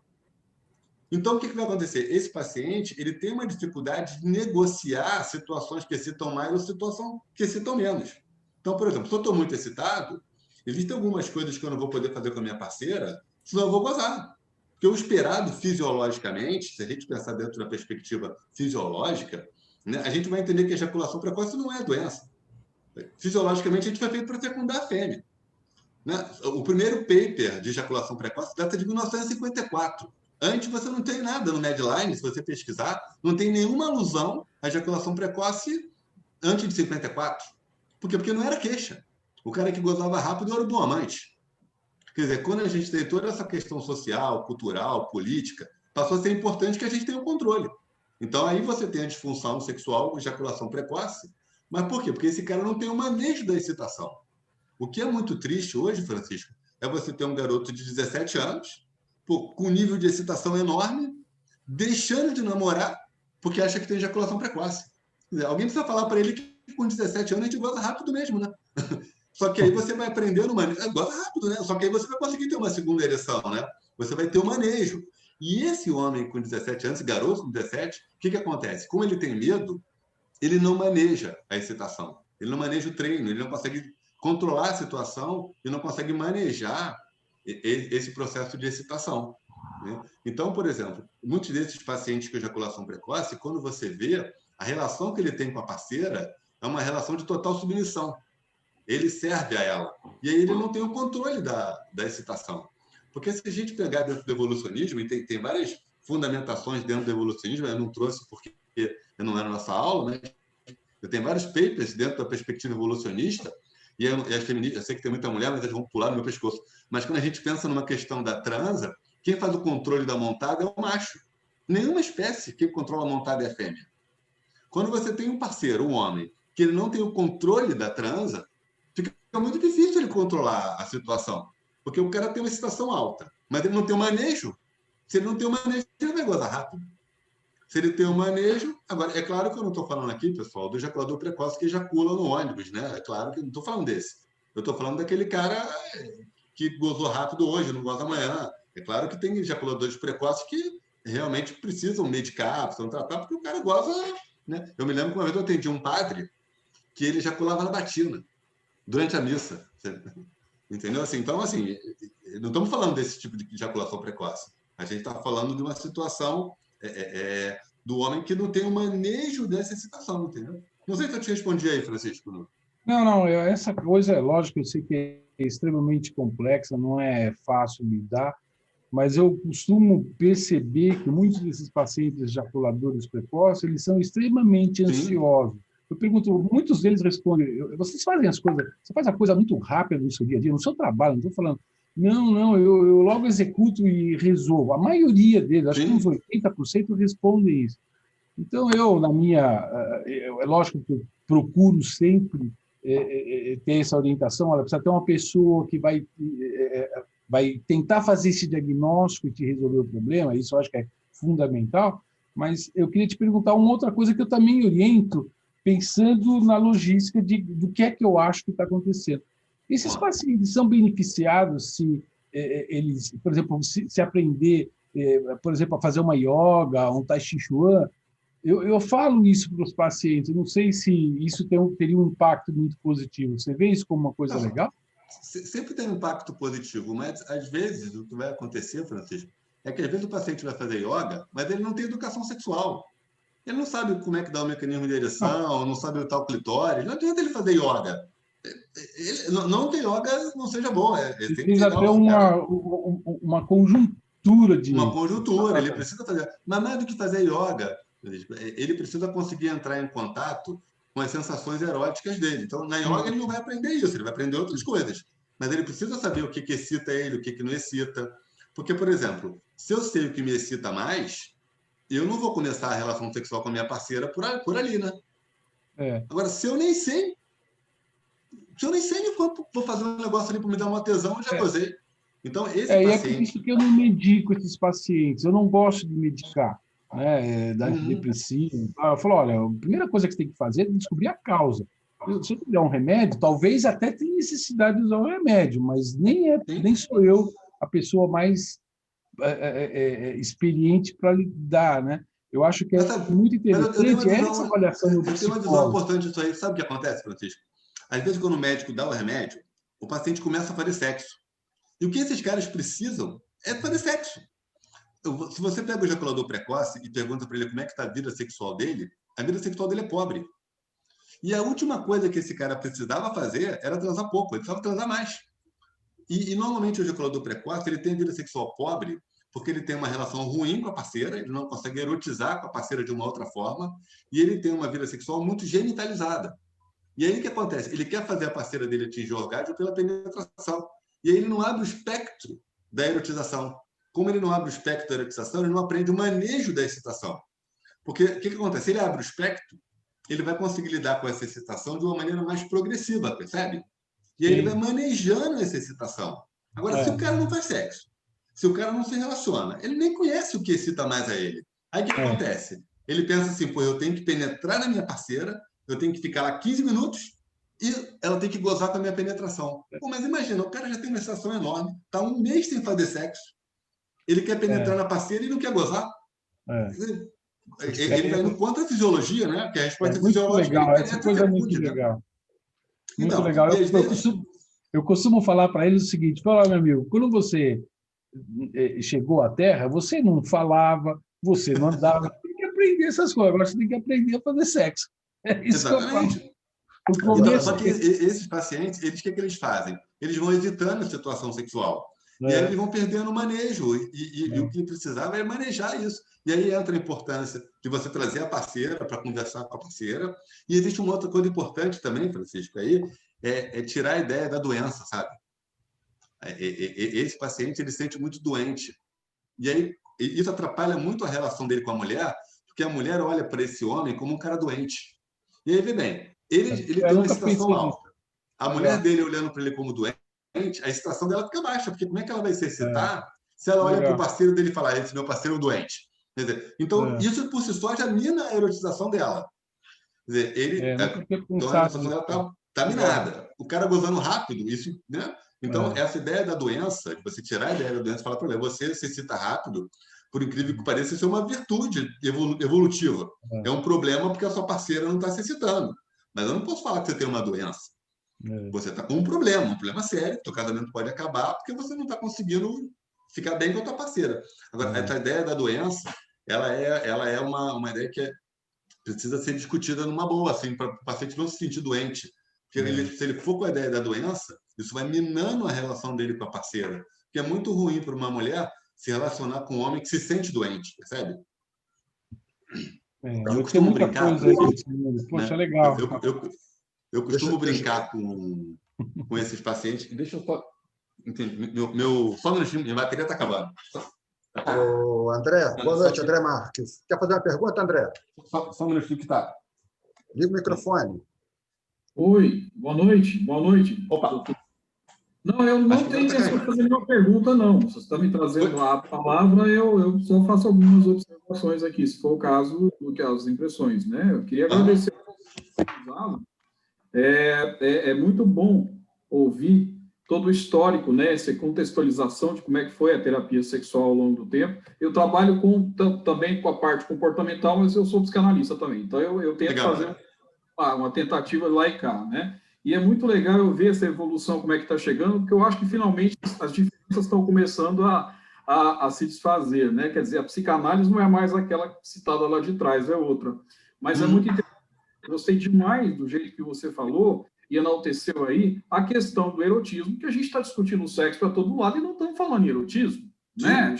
Speaker 1: Então, o que vai acontecer? Esse paciente ele tem uma dificuldade de negociar situações que excitam mais ou situações que excitam menos. Então, por exemplo, se eu estou muito excitado, existem algumas coisas que eu não vou poder fazer com a minha parceira, senão eu vou gozar. Porque o esperado fisiologicamente, se a gente pensar dentro da perspectiva fisiológica, né, a gente vai entender que a ejaculação precoce não é doença. Fisiologicamente, a gente foi feito para fecundar a fêmea. Né? O primeiro paper de ejaculação precoce data de 1954. Antes você não tem nada no Medline, se você pesquisar, não tem nenhuma alusão à ejaculação precoce antes de 54. Por quê? Porque não era queixa. O cara que gozava rápido era o bom amante. Quer dizer, quando a gente tem toda essa questão social, cultural, política, passou a ser importante que a gente tenha o controle. Então, aí você tem a disfunção sexual, ejaculação precoce. Mas por quê? Porque esse cara não tem o manejo da excitação. O que é muito triste hoje, Francisco, é você ter um garoto de 17 anos, com nível de excitação enorme, deixando de namorar porque acha que tem ejaculação precoce. Quer dizer, alguém precisa falar para ele que com 17 anos a gente goza rápido mesmo, né? Só que aí você vai aprender no manejo. Goza rápido, né? Só que aí você vai conseguir ter uma segunda ereção, né? Você vai ter o manejo. E esse homem com 17 anos, esse garoto com 17, o que acontece? Como ele tem medo, ele não maneja a excitação. Ele não maneja o treino, ele não consegue controlar a situação e não consegue manejar esse processo de excitação. Né? Então, por exemplo, muitos desses pacientes com ejaculação precoce, quando você vê, a relação que ele tem com a parceira é uma relação de total submissão. Ele serve a ela. E aí ele não tem o controle da excitação. Porque se a gente pegar dentro do evolucionismo, e tem várias fundamentações dentro do evolucionismo, eu não trouxe porque não era nossa aula, mas eu tenho vários papers dentro da perspectiva evolucionista, e as feministas, eu sei que tem muita mulher, mas eles vão pular no meu pescoço. Mas quando a gente pensa numa questão da transa, quem faz o controle da montada é o macho. Nenhuma espécie que controla a montada é a fêmea. Quando você tem um parceiro, um homem, que ele não tem o controle da transa, fica muito difícil ele controlar a situação. Porque o cara tem uma excitação alta, mas ele não tem o manejo. Se ele não tem o manejo, ele vai gozar rápido. Se ele tem o manejo... Agora, é claro que eu não estou falando aqui, pessoal, do ejaculador precoce que ejacula no ônibus, né? É claro que eu não estou falando desse. Eu estou falando daquele cara que gozou rápido hoje, não goza amanhã. É claro que tem ejaculadores precoces que realmente precisam medicar, precisam tratar, porque o cara goza... Né? Eu me lembro que uma vez eu atendi um padre que ele ejaculava na batina, durante a missa. Entendeu? Assim, então, assim, não estamos falando desse tipo de ejaculação precoce. A gente está falando de uma situação do homem que não tem o manejo dessa excitação, entendeu? Não sei se eu te respondi aí, Francisco.
Speaker 5: Não, essa coisa, é lógico, eu sei que é extremamente complexa, não é fácil lidar, mas eu costumo perceber que muitos desses pacientes ejaculadores precoces, eles são extremamente ansiosos. Eu pergunto, muitos deles respondem, vocês fazem as coisas, você faz a coisa muito rápida no seu dia a dia, no seu trabalho, não estou falando, não, eu logo executo e resolvo. A maioria deles, acho que uns 80% respondem isso. Então, é lógico que eu procuro sempre ter essa orientação, olha, precisa ter uma pessoa que vai tentar fazer esse diagnóstico e te resolver o problema, isso eu acho que é fundamental, mas eu queria te perguntar uma outra coisa que eu também oriento, pensando na logística do que é que eu acho que está acontecendo. Esses pacientes são beneficiados se eles, por exemplo, se aprender, por exemplo, a fazer uma yoga, um tai chi chuan. Eu falo isso para os pacientes, não sei se isso teria um impacto muito positivo. Você vê isso como uma coisa legal?
Speaker 1: Sempre tem um impacto positivo, mas às vezes o que vai acontecer, Francisco, é que às vezes o paciente vai fazer yoga, mas ele não tem educação sexual. Ele não sabe como é que dá o mecanismo de ereção, não sabe o tal clitóris. Não adianta ele fazer yoga. Não que yoga não seja bom.
Speaker 5: Precisa ter uma conjuntura conjuntura de...
Speaker 1: Uma conjuntura, ele precisa fazer. Mas mais do que fazer yoga, ele precisa conseguir entrar em contato com as sensações eróticas dele. Então, na yoga, ele não vai aprender isso, ele vai aprender outras coisas. Mas ele precisa saber o que excita ele, o que não excita. Porque, por exemplo, se eu sei o que me excita mais, eu não vou começar a relação sexual com a minha parceira por ali, né? Agora, se eu nem sei enquanto vou fazer um negócio ali para me dar uma tesão, eu já gozei. Então, esse paciente...
Speaker 5: É por isso que eu não medico esses pacientes. Eu não gosto de medicar, né? Da antidepressivo. Eu falo, olha, a primeira coisa que você tem que fazer é descobrir a causa. Se eu te der um remédio, talvez até tenha necessidade de usar um remédio, mas nem sou eu a pessoa mais experiente para lidar, né? Eu acho que muito interessante essa avaliação do psicólogo.
Speaker 1: Eu tenho uma visão importante disso aí. Sabe o que acontece, Francisco? Às vezes, quando o médico dá o remédio, o paciente começa a fazer sexo. E o que esses caras precisam é fazer sexo. Se você pega o ejaculador precoce e pergunta para ele como é que está a vida sexual dele, a vida sexual dele é pobre. E a última coisa que esse cara precisava fazer era transar pouco, ele precisava transar mais. E normalmente o ejaculador precoce ele tem a vida sexual pobre porque ele tem uma relação ruim com a parceira, ele não consegue erotizar com a parceira de uma outra forma, e ele tem uma vida sexual muito genitalizada. E aí o que acontece? Ele quer fazer a parceira dele atingir o orgasmo pela penetração. E aí ele não abre o espectro da erotização. Como ele não abre o espectro da erotização, ele não aprende o manejo da excitação. Porque o que acontece? Se ele abre o espectro, ele vai conseguir lidar com essa excitação de uma maneira mais progressiva, percebe? E aí ele vai manejando essa excitação. Agora, se o cara não faz sexo, se o cara não se relaciona, ele nem conhece o que excita mais a ele. Aí o que acontece? Ele pensa assim, pô, eu tenho que penetrar na minha parceira, eu tenho que ficar lá 15 minutos e ela tem que gozar com a minha penetração. Pô, mas imagina, o cara já tem uma excitação enorme, está um mês sem fazer sexo, ele quer penetrar na parceira e não quer gozar. Ele vai indo contra a fisiologia, né? Porque a resposta fisiológica
Speaker 5: legal, essa coisa é muito legal. Muito
Speaker 1: então,
Speaker 5: legal. Eu costumo falar para eles o seguinte: fala, meu amigo, quando você chegou à Terra, você não falava, você não andava, tem que aprender essas coisas. Agora você tem que aprender a fazer sexo. É isso.
Speaker 1: Exatamente.
Speaker 5: Que eu falo.
Speaker 1: Então, só que esses pacientes, o que eles fazem? Eles vão evitando a situação sexual. E aí eles vão perdendo o manejo. E o que precisava é manejar isso. E aí entra a importância de você trazer a parceira para conversar com a parceira. E existe uma outra coisa importante também, Francisco, aí, é tirar a ideia da doença, sabe? Esse paciente, ele se sente muito doente. E aí, isso atrapalha muito a relação dele com a mulher, porque a mulher olha para esse homem como um cara doente. E aí, vê bem, ele tem uma excitação alta. A mulher dele olhando para ele como doente, a excitação dela fica baixa, porque como é que ela vai se excitar se ela olha para o parceiro dele e fala, esse meu parceiro é um doente? Quer dizer, então, isso por si só já mina a erotização dela. Quer dizer, então a erotização dela está minada. O cara gozando rápido, isso, né? Então, essa ideia da doença, de você tirar a ideia da doença e falar para ele, você se excita rápido, por incrível que pareça, isso é uma virtude evolutiva. É um problema porque a sua parceira não está se excitando. Mas eu não posso falar que você tem uma doença. Você está com um problema sério, seu casamento pode acabar porque você não está conseguindo ficar bem com a tua parceira. Agora, essa ideia da doença, ela é uma ideia que precisa ser discutida numa boa, assim, para o paciente não se sentir doente. Porque se ele for com a ideia da doença, isso vai minando a relação dele com a parceira. Porque é muito ruim para uma mulher se relacionar com um homem que se sente doente, percebe?
Speaker 5: Eu costumo brincar. Poxa, né? Legal.
Speaker 1: Eu costumo brincar com esses pacientes. Deixa eu só. Só um minutinho, minha bateria está acabando.
Speaker 2: Ô, André, boa noite, André Marques. Quer fazer uma pergunta, André?
Speaker 1: Só um minutinho que está.
Speaker 2: Liga o microfone.
Speaker 6: Oi, boa noite. Boa noite.
Speaker 1: Opa.
Speaker 6: Não, eu não tenho intenção de fazer nenhuma pergunta, não. Se você está me trazendo a palavra, eu só faço algumas observações aqui, se for o caso, do que as impressões, né? Eu queria agradecer É muito bom ouvir todo o histórico, né? Essa contextualização de como é que foi a terapia sexual ao longo do tempo. Eu trabalho também com a parte comportamental, mas eu sou psicanalista também. Então, eu tento fazer uma tentativa lá e cá, né? E é muito legal eu ver essa evolução, como é que está chegando, porque eu acho que, finalmente, as diferenças estão começando a se desfazer, né? Quer dizer, a psicanálise não é mais aquela citada lá de trás, é outra. Mas é muito interessante. Gostei demais do jeito que você falou e enalteceu aí a questão do erotismo, que a gente está discutindo o sexo para todo lado e não estamos falando em erotismo, né?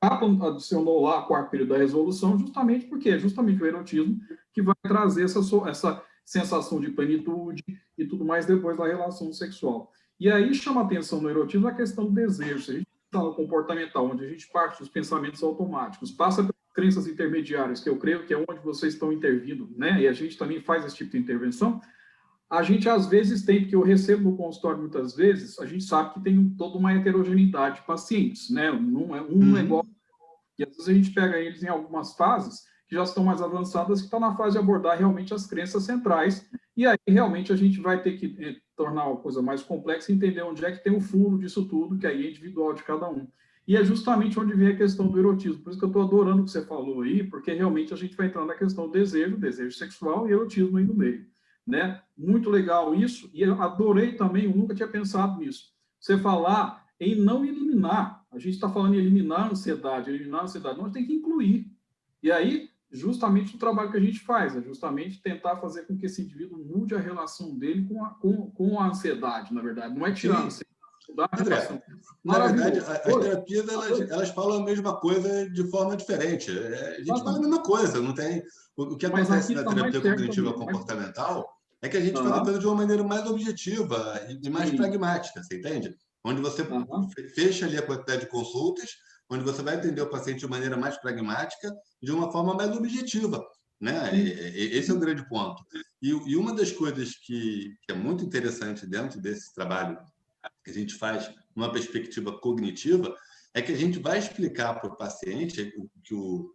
Speaker 6: adicionou lá o quarto período da resolução, justamente porque é justamente o erotismo que vai trazer essa sensação de plenitude e tudo mais depois da relação sexual. E aí chama a atenção no erotismo a questão do desejo. Se a gente está no comportamental, onde a gente parte dos pensamentos automáticos, passa pelas crenças intermediárias, que eu creio que é onde vocês estão intervindo, né? E a gente também faz esse tipo de intervenção. A gente, às vezes, tem, porque eu recebo no consultório muitas vezes, a gente sabe que tem toda uma heterogeneidade de pacientes, né? Não é um negócio. E às vezes a gente pega eles em algumas fases que já estão mais avançadas, que estão na fase de abordar realmente as crenças centrais, e aí realmente a gente vai ter que tornar a coisa mais complexa e entender onde é que tem o fundo disso tudo, que aí é individual de cada um. E é justamente onde vem a questão do erotismo. Por isso que eu estou adorando o que você falou aí, porque realmente a gente vai entrar na questão do desejo sexual e erotismo aí no meio. Né? Muito legal isso, e eu adorei também, eu nunca tinha pensado nisso, você falar em não eliminar, a gente está falando em eliminar a ansiedade, nós tem que incluir, e aí, justamente o trabalho que a gente faz, é justamente tentar fazer com que esse indivíduo mude a relação dele com a ansiedade, na verdade, não é tirar a ansiedade,
Speaker 1: André, na verdade, as terapias elas falam a mesma coisa de forma diferente. A gente fala a mesma coisa, não tem. O que acontece na terapia cognitiva comportamental é que a gente faz a coisa de uma maneira mais objetiva e mais pragmática, você entende? Onde você fecha ali a quantidade de consultas, onde você vai atender o paciente de maneira mais pragmática, de uma forma mais objetiva, né? Esse é o grande ponto. E uma das coisas que é muito interessante dentro desse trabalho que a gente faz numa perspectiva cognitiva é que a gente vai explicar para o paciente o que o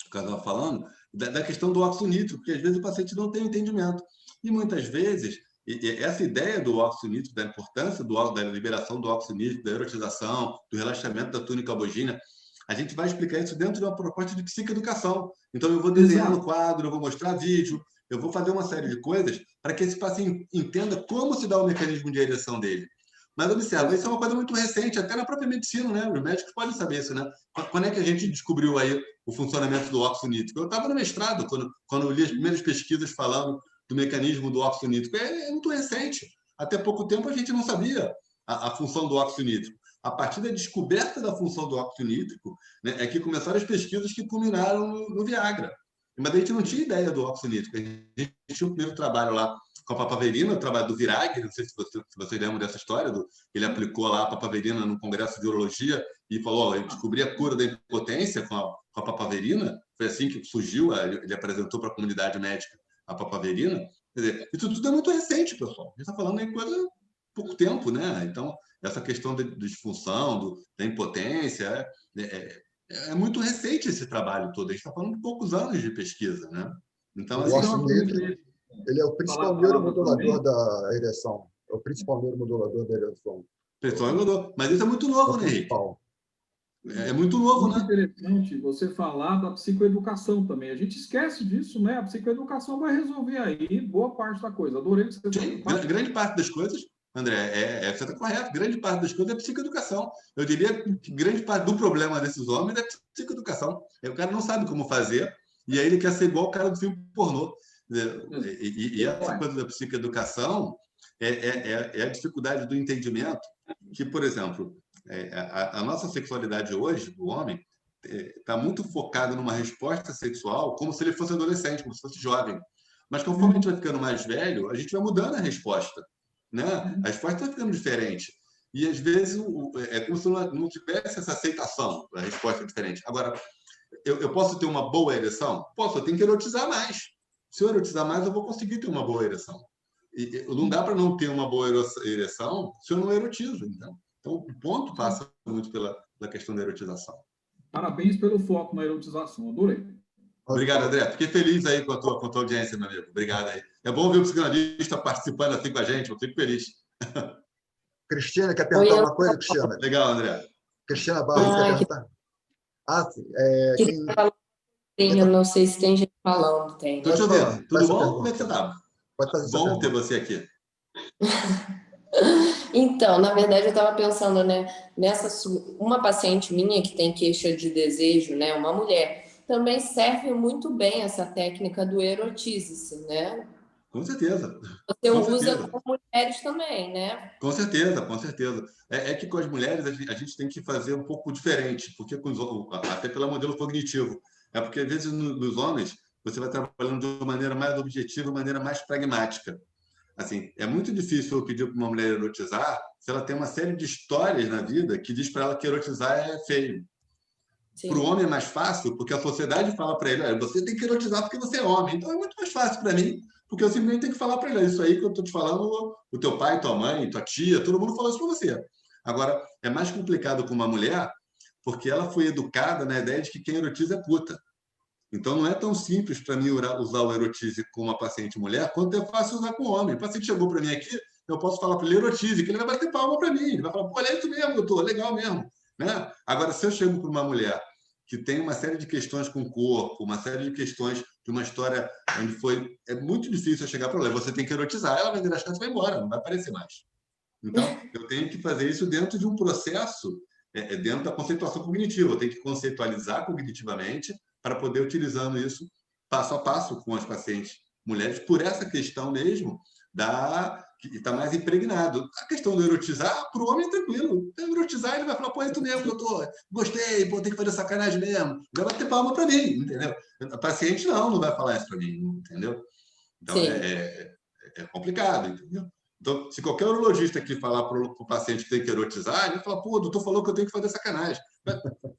Speaker 1: casal falando da questão do óxido nítrico, porque às vezes o paciente não tem entendimento. E muitas vezes, essa ideia do óxido nítrico, da importância da liberação do óxido nítrico, da erotização, do relaxamento da túnica albogina, a gente vai explicar isso dentro de uma proposta de psicoeducação. Então, eu vou desenhar no quadro, eu vou mostrar vídeo, eu vou fazer uma série de coisas para que esse paciente entenda como se dá o mecanismo de ereção dele. Mas observa, isso é uma coisa muito recente, até na própria medicina, né? Os médicos podem saber isso, né? Quando é que a gente descobriu aí o funcionamento do óxido nítrico? Eu estava no mestrado, quando eu li as primeiras pesquisas falando do mecanismo do óxido nítrico. É muito recente. Até pouco tempo a gente não sabia a função do óxido nítrico. A partir da descoberta da função do óxido nítrico, né, é que começaram as pesquisas que culminaram no Viagra. Mas a gente não tinha ideia do óxido nítrico. A gente tinha o primeiro trabalho lá com a papaverina, o trabalho do Virag, não sei se você lembra dessa história, ele aplicou lá a papaverina no congresso de urologia e falou, eu descobri a cura da impotência com a papaverina, foi assim que surgiu, ele apresentou para a comunidade médica a papaverina. Quer dizer, isso tudo é muito recente, pessoal. A gente está falando em coisa há pouco tempo, né? Então, essa questão da disfunção, da impotência, é muito recente esse trabalho todo. A gente está falando de poucos anos de pesquisa, né? Então,
Speaker 2: o óxido nítrico, ele é o principal neuromodulador da ereção. É o principal neuromodulador da ereção.
Speaker 1: Mas isso é muito novo, né, Henrique? É muito novo, né?
Speaker 6: É interessante você falar da psicoeducação também. A gente esquece disso, né? A psicoeducação vai resolver aí boa parte da coisa. Adorei que você falou.
Speaker 1: Grande parte das coisas, André, você está correto. Grande parte das coisas é psicoeducação. Eu diria que grande parte do problema desses homens é psicoeducação. O cara não sabe como fazer e aí ele quer ser igual o cara do filme pornô. E essa coisa da psicoeducação é a dificuldade do entendimento que, por exemplo, a nossa sexualidade hoje, do homem, está muito focada numa resposta sexual como se ele fosse adolescente, como se fosse jovem. Mas conforme a gente vai ficando mais velho, a gente vai mudando a resposta, né? A resposta vai ficando diferente. E, às vezes, é como se não tivesse essa aceitação da resposta diferente. Agora, eu posso ter uma boa ereção? Posso, eu tenho que erotizar mais. Se eu erotizar mais, eu vou conseguir ter uma boa ereção. E não dá para não ter uma boa ereção se eu não erotizo. Então, o ponto passa muito pela questão da erotização.
Speaker 6: Parabéns pelo foco na erotização, adorei.
Speaker 1: Obrigado, André. Fiquei feliz aí com a tua audiência, meu amigo. Obrigado aí. É bom ver o psicanalista participando assim com a gente, eu fico feliz.
Speaker 2: Cristina, quer perguntar uma coisa, Cristina?
Speaker 1: Legal, André.
Speaker 2: Cristina Barros, quer perguntar?
Speaker 7: Eu não sei se tem gente falando, tem.
Speaker 1: Estou te ouvindo. Tudo bom? Como é que você está?
Speaker 2: Pode fazer essa
Speaker 1: bom
Speaker 2: pergunta.
Speaker 1: ter você aqui.
Speaker 7: Então, na verdade, eu estava pensando, né, uma paciente minha que tem queixa de desejo, né, uma mulher, também serve muito bem essa técnica do erotize-se, né?
Speaker 1: Com certeza.
Speaker 7: Você
Speaker 1: Com
Speaker 7: usa
Speaker 1: certeza.
Speaker 7: com mulheres também, né?
Speaker 1: Com certeza, com certeza. É que com as mulheres a gente tem que fazer um pouco diferente, porque até pelo modelo cognitivo. É porque, às vezes, nos homens, você vai trabalhando de uma maneira mais objetiva, uma maneira mais pragmática. Assim, é muito difícil eu pedir para uma mulher erotizar se ela tem uma série de histórias na vida que diz para ela que erotizar é feio. Para o homem é mais fácil, porque a sociedade fala para ele, olha, você tem que erotizar porque você é homem. Então é muito mais fácil para mim, porque eu simplesmente tenho que falar para ele, isso aí que eu estou te falando, o teu pai, tua mãe, tua tia, todo mundo falou isso para você. Agora, é mais complicado com uma mulher, porque ela foi educada na ideia de que quem erotiza é puta. Então, não é tão simples para mim usar o erotize com uma paciente mulher quanto é fácil usar com homem. O paciente chegou para mim aqui, eu posso falar para ele erotize, que ele vai bater palma para mim. Ele vai falar, pô, é isso mesmo, doutor, legal mesmo. Né? Agora, se eu chego para uma mulher que tem uma série de questões com o corpo, uma série de questões de uma história onde foi... É muito difícil eu chegar para ela, você tem que erotizar. Ela vai virar as costas e vai embora, não vai aparecer mais. Então, eu tenho que fazer isso dentro de um processo, dentro da conceituação cognitiva. Eu tenho que conceitualizar cognitivamente para poder utilizando isso passo a passo com as pacientes mulheres, por essa questão mesmo que está mais impregnado. A questão do erotizar, para o homem é tranquilo. Erotizar, ele vai falar, pô, é tu mesmo, doutor, gostei, pô, tem que fazer sacanagem mesmo. Vai bater palma para mim, entendeu? A paciente não vai falar isso para mim, entendeu? Então, é complicado, entendeu? Então, se qualquer urologista aqui falar para o paciente que tem que erotizar, ele vai falar, pô, o doutor falou que eu tenho que fazer sacanagem.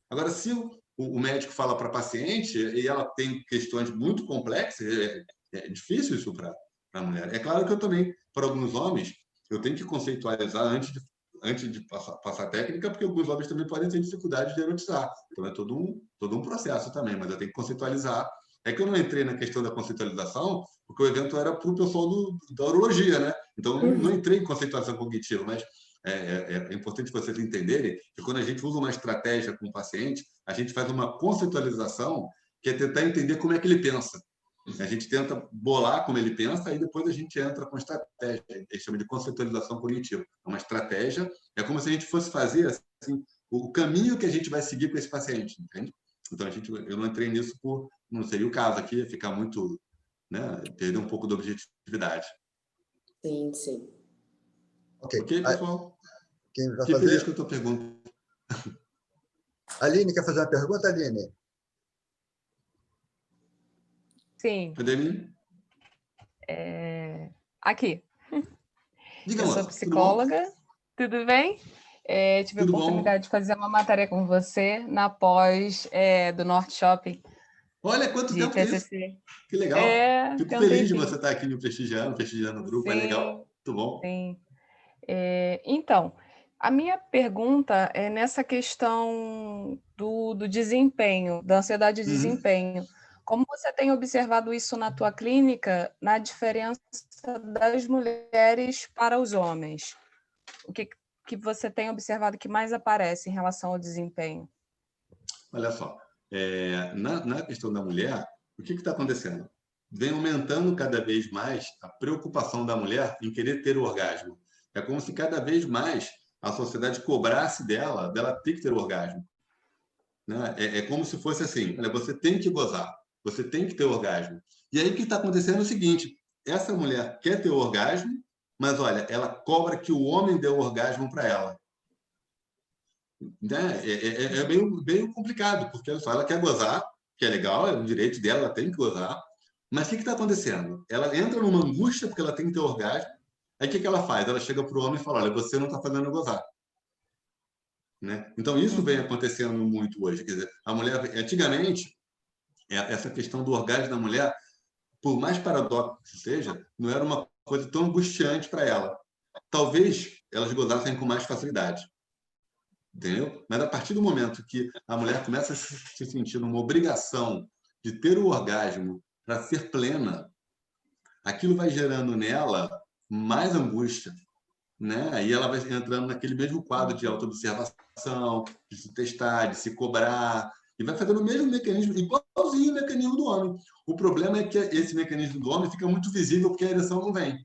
Speaker 1: Agora, se o médico fala para a paciente e ela tem questões muito complexas, é difícil isso para a mulher. É claro que eu também, para alguns homens, eu tenho que conceitualizar antes de passar a técnica, porque alguns homens também podem ter dificuldade de erotizar. Então, é todo um processo também, mas eu tenho que conceitualizar. É que eu não entrei na questão da conceitualização, porque o evento era para o pessoal da urologia, né? Então, eu não entrei em conceituação cognitiva, mas é importante vocês entenderem que quando a gente usa uma estratégia com o paciente, a gente faz uma conceitualização, que é tentar entender como é que ele pensa. A gente tenta bolar como ele pensa e depois a gente entra com estratégia. Eles chamam de conceitualização cognitiva. É uma estratégia, é como se a gente fosse fazer assim, o caminho que a gente vai seguir com esse paciente, entende? Então, eu não entrei nisso não seria o caso aqui, ia ficar muito, né, perder um pouco da objetividade.
Speaker 7: Sim, sim.
Speaker 2: Ok,
Speaker 1: pessoal?
Speaker 2: Quem vai
Speaker 1: Fiquei
Speaker 2: fazer?
Speaker 1: feliz com a tua pergunta.
Speaker 2: Aline, quer fazer uma pergunta, Aline?
Speaker 8: Sim.
Speaker 1: Cadê a Aline?
Speaker 8: Aqui.
Speaker 1: Diga,
Speaker 8: eu
Speaker 1: moça,
Speaker 8: sou psicóloga, tudo bem? Tive
Speaker 1: Tudo
Speaker 8: a oportunidade de fazer uma matéria com você na pós do Norte Shopping.
Speaker 1: Olha, quanto
Speaker 8: de
Speaker 1: tempo
Speaker 8: TCC.
Speaker 1: que isso. Que legal. Fico feliz de você estar aqui me prestigiando o grupo,
Speaker 8: Sim,
Speaker 1: é legal. Muito bom.
Speaker 8: Sim. Então, a minha pergunta é nessa questão do desempenho, da ansiedade de desempenho. Como você tem observado isso na tua clínica, na diferença das mulheres para os homens? O que você tem observado que mais aparece em relação ao desempenho?
Speaker 1: Olha só, na questão da mulher, o que está acontecendo? Vem aumentando cada vez mais a preocupação da mulher em querer ter o orgasmo. É como se cada vez mais a sociedade cobrasse dela ter que ter o orgasmo. Né? É como se fosse assim, olha, você tem que gozar, você tem que ter orgasmo. E aí o que está acontecendo é o seguinte, essa mulher quer ter o orgasmo, mas olha, ela cobra que o homem dê o orgasmo para ela. Né? É meio complicado, porque ela quer gozar, que é legal, é um direito dela, ela tem que gozar, mas o que está acontecendo? Ela entra numa angústia porque ela tem que ter orgasmo, aí o que ela faz? Ela chega para o homem e fala, olha, você não está fazendo eu gozar. Né? Então, isso vem acontecendo muito hoje. Quer dizer, a mulher, antigamente, essa questão do orgasmo da mulher, por mais paradoxo que seja, não era uma coisa tão angustiante para ela. Talvez elas gozassem com mais facilidade. Entendeu? Mas a partir do momento que a mulher começa a se sentir numa obrigação de ter o orgasmo para ser plena, aquilo vai gerando nela mais angústia. Né? E ela vai entrando naquele mesmo quadro de autoobservação, de se testar, de se cobrar, e vai fazendo o mesmo mecanismo, igualzinho o mecanismo do homem. O problema é que esse mecanismo do homem fica muito visível porque a ereção não vem.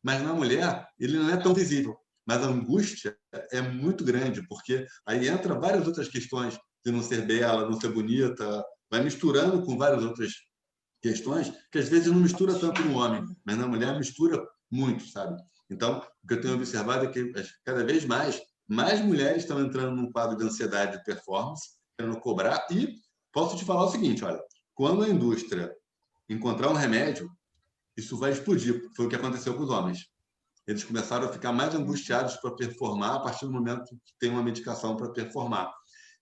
Speaker 1: Mas na mulher, ele não é tão visível. Mas a angústia é muito grande, porque aí entra várias outras questões de não ser bela, não ser bonita, vai misturando com várias outras questões que às vezes não mistura tanto no homem, mas na mulher mistura muito, sabe? Então, o que eu tenho observado é que cada vez mais mulheres estão entrando num quadro de ansiedade de performance, querendo cobrar, e posso te falar o seguinte, olha, quando a indústria encontrar um remédio, isso vai explodir. Foi o que aconteceu com os homens. Eles começaram a ficar mais angustiados para performar a partir do momento que tem uma medicação para performar.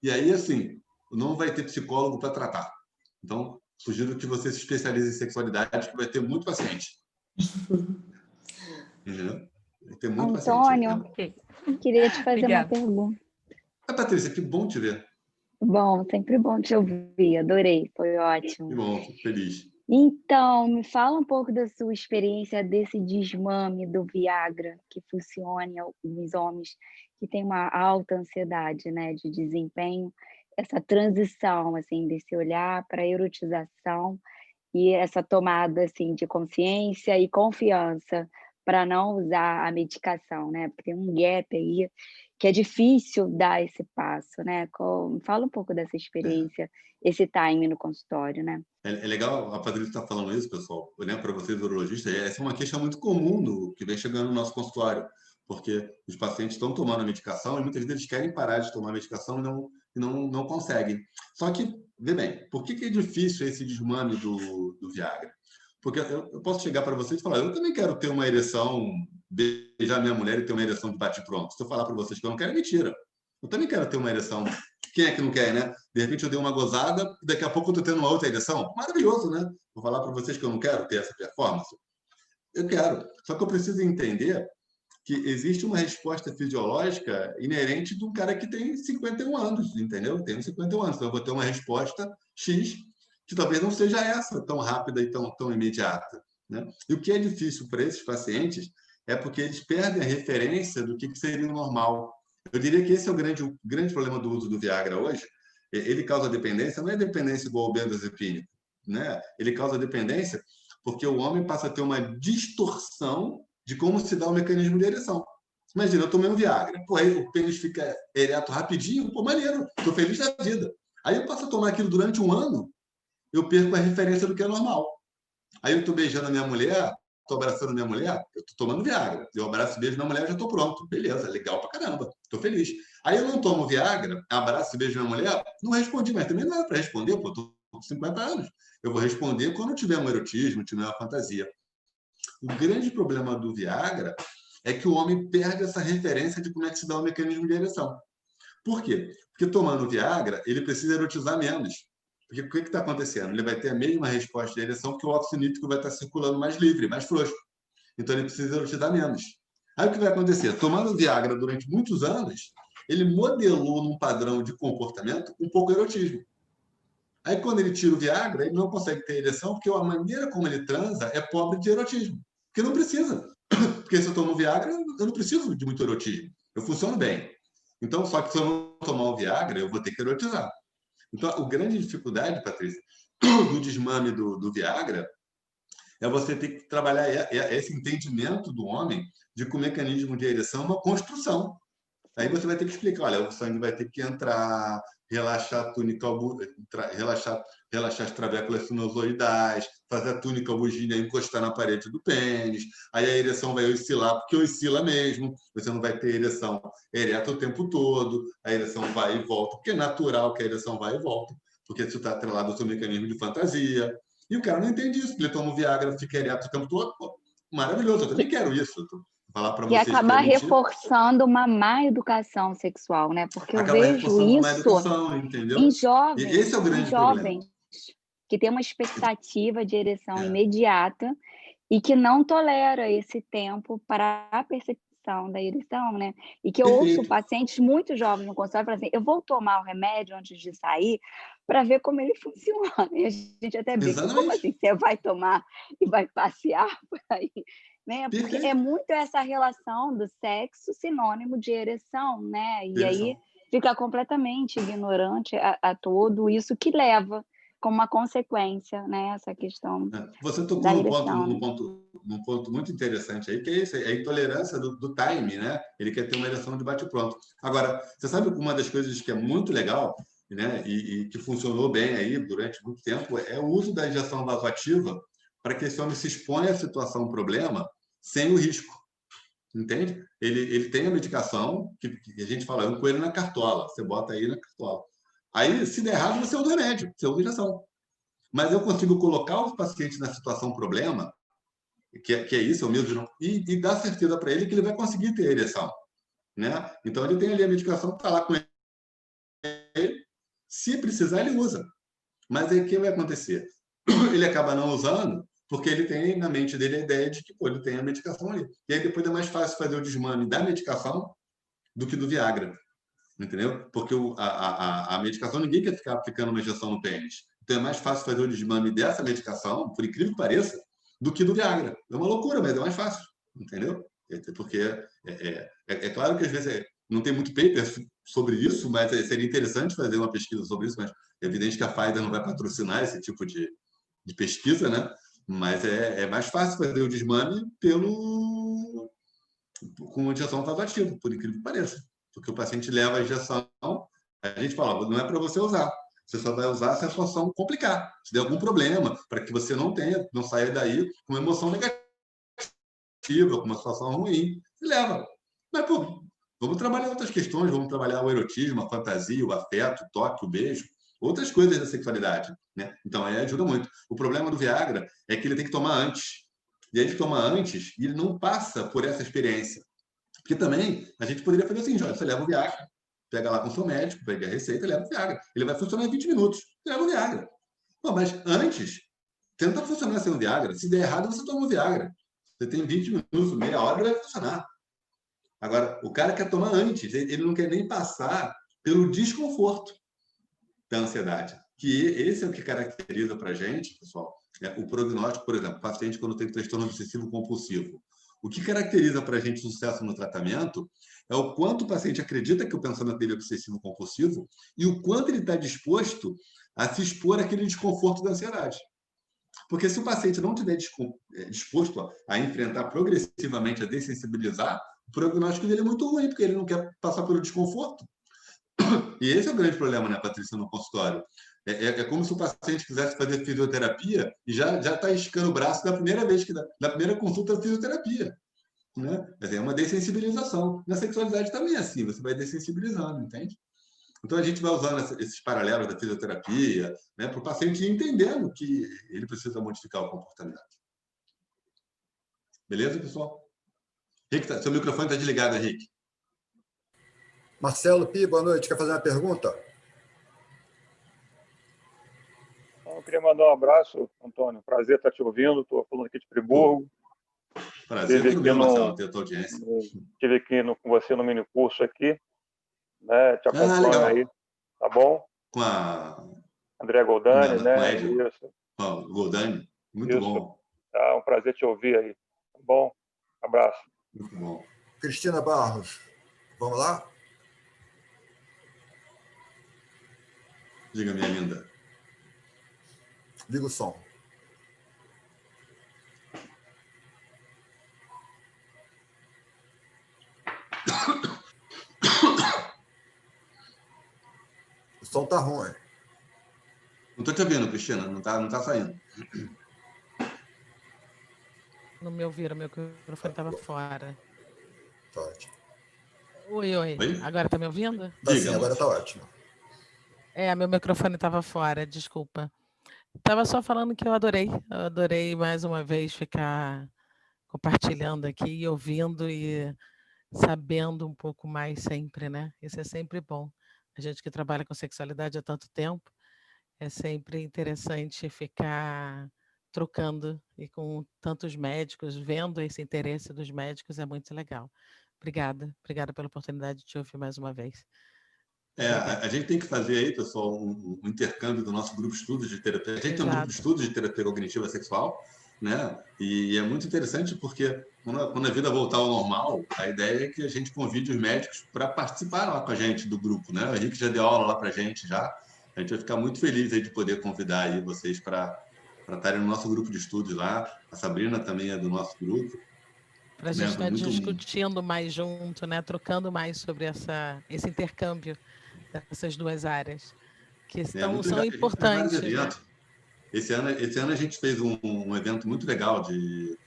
Speaker 1: E aí, assim, não vai ter psicólogo para tratar. Então, sugiro que você se especialize em sexualidade, que vai ter muito paciente. Vai ter muito
Speaker 9: Antônio,
Speaker 1: paciente.
Speaker 9: queria te fazer uma pergunta.
Speaker 1: Patrícia, que bom te ver.
Speaker 9: Bom, sempre bom te ouvir, adorei, foi ótimo.
Speaker 1: Que bom, fico feliz.
Speaker 9: Então, me fala um pouco da sua experiência desse desmame do Viagra, que funciona em alguns homens que têm uma alta ansiedade, né, de desempenho, essa transição, assim, desse olhar para a erotização e essa tomada, assim, de consciência e confiança para não usar a medicação, né, porque tem um gap aí que é difícil dar esse passo, né? Fala um pouco dessa experiência, esse time no consultório, né?
Speaker 1: É legal a Patrícia estar falando isso, pessoal. Olhando para vocês, urologistas, essa é uma queixa muito comum que vem chegando no nosso consultório, porque os pacientes estão tomando a medicação e muitas vezes querem parar de tomar a medicação e não conseguem. Só que, vê bem, por que é difícil esse desmame do Viagra? Porque eu posso chegar para vocês e falar, eu também quero ter uma ereção, beijar minha mulher e ter uma ereção de bate-pronto. Se eu falar para vocês que eu não quero, é mentira. Eu também quero ter uma ereção. Quem é que não quer, né? De repente eu dei uma gozada e daqui a pouco eu estou tendo uma outra ereção. Maravilhoso, né? Vou falar para vocês que eu não quero ter essa performance. Eu quero. Só que eu preciso entender que existe uma resposta fisiológica inerente de um cara que tem 51 anos, entendeu? Tenho 51 anos, então eu vou ter uma resposta X que talvez não seja essa tão rápida e tão imediata, né? E o que é difícil para esses pacientes é porque eles perdem a referência do que seria o normal. Eu diria que esse é o grande problema do uso do Viagra hoje. Ele causa dependência, não é dependência igual ao benzodiazepínico, né? Ele causa dependência porque o homem passa a ter uma distorção de como se dá o mecanismo de ereção. Imagina, eu tomei um Viagra, pô, aí o pênis fica ereto rapidinho, pô, maneiro, estou feliz da vida. Aí eu passo a tomar aquilo durante um ano, eu perco a referência do que é normal. Aí eu estou beijando a minha mulher, estou abraçando a minha mulher, eu estou tomando Viagra. Eu abraço e beijo minha mulher, eu já estou pronto. Beleza, legal pra caramba, estou feliz. Aí eu não tomo Viagra, abraço e beijo minha mulher, não respondi, mas também não era para responder, pô, estou com 50 anos. Eu vou responder quando tiver um erotismo, tiver uma fantasia. O grande problema do Viagra é que o homem perde essa referência de como é que se dá o mecanismo de ereção. Por quê? Porque tomando Viagra, ele precisa erotizar menos. Porque o que está acontecendo? Ele vai ter a mesma resposta de ereção porque o óxido nítrico vai estar circulando mais livre, mais frouxo. Então, ele precisa erotizar menos. Aí, o que vai acontecer? Tomando Viagra durante muitos anos, ele modelou num padrão de comportamento um pouco erotismo. Aí, quando ele tira o Viagra, ele não consegue ter ereção porque a maneira como ele transa é pobre de erotismo. Porque não precisa. Porque se eu tomo Viagra, eu não preciso de muito erotismo. Eu funciono bem. Então, só que se eu não tomar o Viagra, eu vou ter que erotizar. Então, a grande dificuldade, Patrícia, do desmame do Viagra é você ter que trabalhar esse entendimento do homem de que o mecanismo de ereção é uma construção. Aí você vai ter que explicar, olha, o sangue vai ter que entrar, relaxar a túnica, relaxar as travéculas sinusoidais, fazer a túnica albugínea encostar na parede do pênis, aí a ereção vai oscilar, porque oscila mesmo, você não vai ter ereção ereta o tempo todo, a ereção vai e volta, porque é natural que a ereção vai e volta, porque isso está atrelado ao seu mecanismo de fantasia. E o cara não entende isso, ele toma o Viagra, fica ereto o tempo todo, pô, maravilhoso, eu também quero isso. Falar para vocês
Speaker 9: e acabar reforçando uma má educação sexual, né? Porque eu vejo isso em jovens,
Speaker 1: esse é o grande problema.
Speaker 9: Que tem uma expectativa de ereção imediata e que não tolera esse tempo para a percepção da ereção, né? E que eu ouço pacientes muito jovens no consultório falando assim, eu vou tomar o remédio antes de sair para ver como ele funciona. E a gente até brinca, como assim? Você vai tomar e vai passear por aí? Né? Porque é muito essa relação do sexo sinônimo de ereção, né? E aí fica completamente ignorante a todo isso que leva como uma consequência, né? Essa questão.
Speaker 1: Você tocou num ponto muito interessante aí, que é isso, é a intolerância do time, né? Ele quer ter uma ereção de bate-pronto. Agora, você sabe uma das coisas que é muito legal? né, e que funcionou bem aí durante muito tempo, é o uso da injeção vasoativa para que esse homem se exponha à situação, um problema, sem o risco. Entende? Ele tem a medicação, que a gente fala, é um coelho na cartola, você bota aí na cartola. Aí, se der errado, você usa remédio, você usa injeção. Mas eu consigo colocar o paciente na situação problema, que é isso, é o mesmo, e dar certeza para ele que ele vai conseguir ter a ereção. Né? Então, ele tem ali a medicação, está lá com ele, se precisar, ele usa. Mas aí o que vai acontecer? Ele acaba não usando, porque ele tem na mente dele a ideia de que ele tem a medicação ali. E aí depois é mais fácil fazer o desmame da medicação do que do Viagra. Entendeu? Porque a medicação, ninguém quer ficar aplicando uma injeção no pênis. Então é mais fácil fazer o desmame dessa medicação, por incrível que pareça, do que do Viagra. É uma loucura, mas é mais fácil. Entendeu? Porque é claro que às vezes não tem muito paper sobre isso, mas seria interessante fazer uma pesquisa sobre isso, mas é evidente que a Pfizer não vai patrocinar esse tipo de pesquisa, né? Mas é mais fácil fazer o desmame com injeção vasoativa, por incrível que pareça. Porque o paciente leva a injeção, a gente fala, não é para você usar. Você só vai usar se a situação complicar, se der algum problema, para que você não saia daí com uma emoção negativa, com uma situação ruim. Você leva. Mas, pô, vamos trabalhar outras questões, vamos trabalhar o erotismo, a fantasia, o afeto, o toque, o beijo, outras coisas da sexualidade, né? Então, aí ajuda muito. O problema do Viagra é que ele tem que tomar antes. E aí ele toma antes e ele não passa por essa experiência. Porque também a gente poderia fazer assim, você leva o Viagra, pega lá com o seu médico, pega a receita e leva o Viagra. Ele vai funcionar em 20 minutos. Leva o Viagra. Bom, mas antes, tenta funcionar sem o Viagra. Se der errado, você toma o Viagra. Você tem 20 minutos, meia hora, ele vai funcionar. Agora, o cara quer tomar antes, ele não quer nem passar pelo desconforto da ansiedade. Que esse é o que caracteriza para a gente, pessoal, o prognóstico, por exemplo, paciente quando tem transtorno obsessivo compulsivo. O que caracteriza para a gente o sucesso no tratamento é o quanto o paciente acredita que o pensamento dele é obsessivo compulsivo e o quanto ele está disposto a se expor àquele desconforto da ansiedade. Porque se o paciente não estiver disposto a enfrentar progressivamente, a dessensibilizar, o prognóstico dele é muito ruim, porque ele não quer passar pelo desconforto. E esse é o grande problema, né, Patrícia, no consultório. É como se o paciente quisesse fazer fisioterapia e já está esticando o braço da primeira vez, da primeira consulta de fisioterapia. Né? É uma dessensibilização. Na sexualidade também é assim, você vai dessensibilizando, entende? Então, a gente vai usando esses paralelos da fisioterapia, né, para o paciente ir entendendo que ele precisa modificar o comportamento. Beleza, pessoal? Rick, seu microfone está desligado, Henrique.
Speaker 2: Marcelo Pi, boa noite. Quer fazer uma pergunta?
Speaker 10: Eu queria mandar um abraço, Antônio. Prazer estar te ouvindo. Estou falando aqui de Friburgo.
Speaker 1: Prazer todo meu, Marcelo, ter a tua audiência.
Speaker 10: Estive aqui com você no mini curso aqui. Né? Te acompanho aí. Tá bom?
Speaker 1: Com a
Speaker 10: André Goldani, né?
Speaker 1: Com a Ed.
Speaker 10: Isso.
Speaker 1: Goldani. Muito
Speaker 10: Isso.
Speaker 1: bom.
Speaker 10: É um prazer te ouvir aí. Tá bom? Abraço.
Speaker 1: Muito bom.
Speaker 2: Cristina Barros, vamos lá?
Speaker 1: Diga, minha linda.
Speaker 2: Liga o som. O som tá ruim.
Speaker 1: Não estou te ouvindo, Cristina. Não tá saindo.
Speaker 11: Não me ouviram, meu microfone estava fora.
Speaker 2: Tá ótimo.
Speaker 11: Oi.
Speaker 1: Oi?
Speaker 11: Agora tá me ouvindo?
Speaker 2: Tá sim, agora tá ótimo.
Speaker 11: Meu microfone estava fora, desculpa. Estava só falando que eu adorei mais uma vez ficar compartilhando aqui e ouvindo e sabendo um pouco mais sempre, né? Isso é sempre bom. A gente que trabalha com sexualidade há tanto tempo, é sempre interessante ficar trocando e com tantos médicos, vendo esse interesse dos médicos, é muito legal. Obrigada pela oportunidade de te ouvir mais uma vez.
Speaker 1: A gente tem que fazer aí, pessoal, um intercâmbio do nosso grupo de estudos de terapia. A gente tem um grupo de estudos de terapia cognitiva sexual, né? E é muito interessante porque quando a vida voltar ao normal, a ideia é que a gente convide os médicos para participar lá com a gente do grupo, né? O Henrique já deu aula lá para a gente já. A gente vai ficar muito feliz aí de poder convidar aí vocês para estarem no nosso grupo de estudos lá. A Sabrina também é do nosso grupo.
Speaker 11: Para a gente estar discutindo mais junto, né? Trocando mais sobre esse intercâmbio dessas duas áreas. que
Speaker 1: Muito
Speaker 11: são
Speaker 1: legal.
Speaker 11: importantes. Né?
Speaker 1: Esse ano a gente fez um evento muito legal de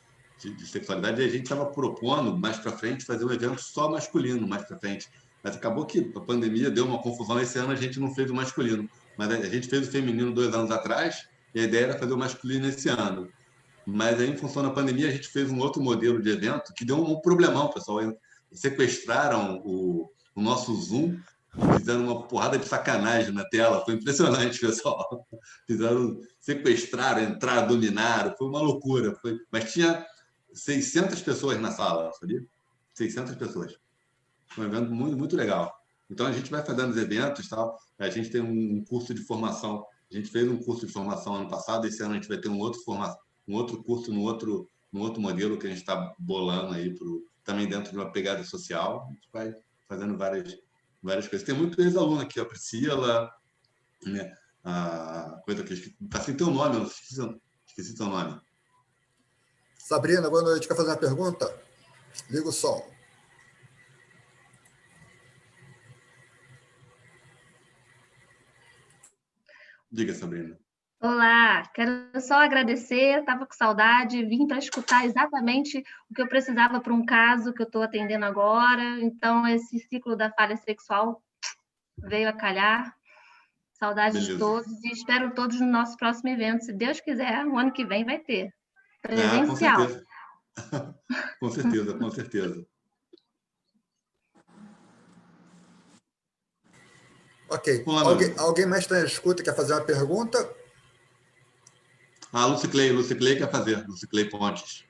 Speaker 1: sexualidade, e a gente estava propondo, mais para frente, fazer um evento só masculino, mais para frente. Mas acabou que a pandemia deu uma confusão. Esse ano a gente não fez o masculino, mas a gente fez o feminino 2 anos atrás, e a ideia era fazer o masculino esse ano. Mas aí, em função da pandemia, a gente fez um outro modelo de evento que deu um problemão, pessoal. Sequestraram o nosso Zoom, fizeram uma porrada de sacanagem na tela. Foi impressionante, pessoal. Sequestraram, entraram, dominaram. Foi uma loucura. Mas tinha 600 pessoas na sala, sabia? 600 pessoas. Foi um evento muito, muito legal. Então, a gente vai fazendo os eventos, tal. A gente tem um curso de formação. A gente fez um curso de formação ano passado. Esse ano a gente vai ter um outro curso no outro modelo que a gente está bolando aí, também dentro de uma pegada social. A gente vai fazendo várias coisas. Tem muito ex-aluno aqui, a Priscila, né? A coisa que está sem teu nome, eu esqueci teu nome.
Speaker 2: Sabrina, boa noite. Quer fazer uma pergunta? Liga o som.
Speaker 1: Diga, Sabrina.
Speaker 12: Olá, quero só agradecer, estava com saudade, vim para escutar exatamente o que eu precisava para um caso que eu estou atendendo agora, então esse ciclo da falha sexual veio a calhar, saudade de todos, e espero todos no nosso próximo evento, se Deus quiser, o ano que vem vai ter, presencial.
Speaker 1: Com certeza, com certeza.
Speaker 2: Ok, alguém mais está na escuta, quer fazer uma pergunta?
Speaker 1: Lucy Clay quer fazer. Lucy Clay Pontes.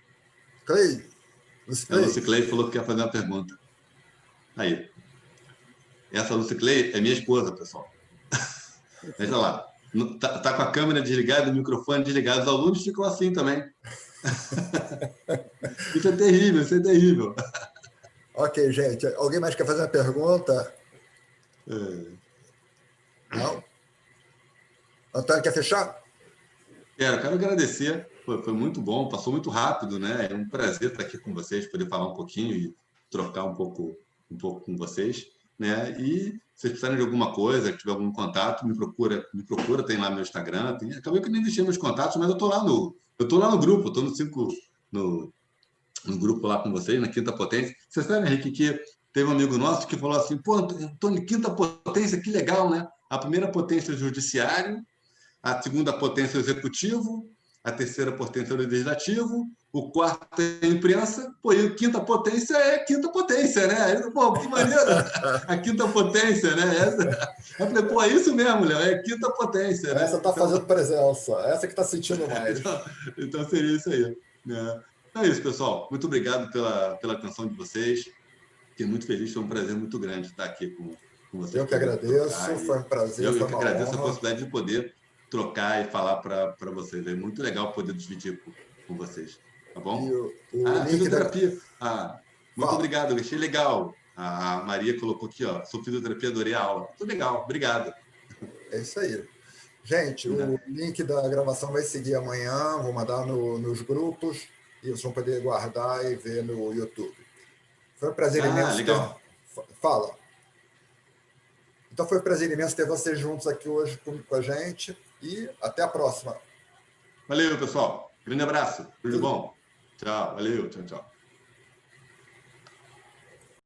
Speaker 2: Lucy
Speaker 1: Clay falou que quer fazer uma pergunta. Aí. Essa Lucy Clay é minha esposa, pessoal. Veja lá. Tá com a câmera desligada, o microfone desligado. Os alunos ficam assim também. Isso é terrível, isso é terrível.
Speaker 2: Ok, gente. Alguém mais quer fazer uma pergunta? Não? Antônio, quer fechar?
Speaker 1: Quero agradecer, foi muito bom, passou muito rápido, né? É um prazer estar aqui com vocês, poder falar um pouquinho e trocar um pouco com vocês, né? E se vocês precisarem de alguma coisa, tiver algum contato, me procura, tem lá meu Instagram, acabei que nem deixei meus contatos, mas eu estou lá no grupo, estou no grupo lá com vocês, na Quinta Potência. Você sabe, Henrique, que teve um amigo nosso que falou assim, pô, Antônio, Quinta Potência, que legal, né? A primeira potência é o judiciário, a segunda potência é o executivo, a terceira potência é o legislativo, o quarto é a imprensa, pô, e a quinta potência é a quinta potência, né? Pô, que maneiro! A quinta potência, né? Eu falei, pô, é isso mesmo, Léo, é a quinta potência. Né?
Speaker 2: Essa está fazendo presença, essa que está sentindo mais.
Speaker 1: Então seria isso aí. Né? Então é isso, pessoal. Muito obrigado pela atenção de vocês. Fiquei muito feliz, foi um prazer muito grande estar aqui com vocês.
Speaker 2: Eu que agradeço, foi um prazer.
Speaker 1: Eu que agradeço a possibilidade de poder trocar e falar para vocês. É muito legal poder dividir com vocês. Tá bom? Fisioterapia. Muito obrigado, eu achei legal. A Maria colocou aqui, ó, sou fisioterapia, adorei a aula. Muito legal, obrigado.
Speaker 2: É isso aí. Gente, o link da gravação vai seguir amanhã, vou mandar nos grupos e vocês vão poder guardar e ver no YouTube. Foi um prazer imenso.
Speaker 1: Legal.
Speaker 2: Fala. Então foi um prazer imenso ter vocês juntos aqui hoje com a gente e até a próxima.
Speaker 1: Valeu, pessoal. Grande abraço. Tudo bom. Tchau. Valeu. Tchau, tchau.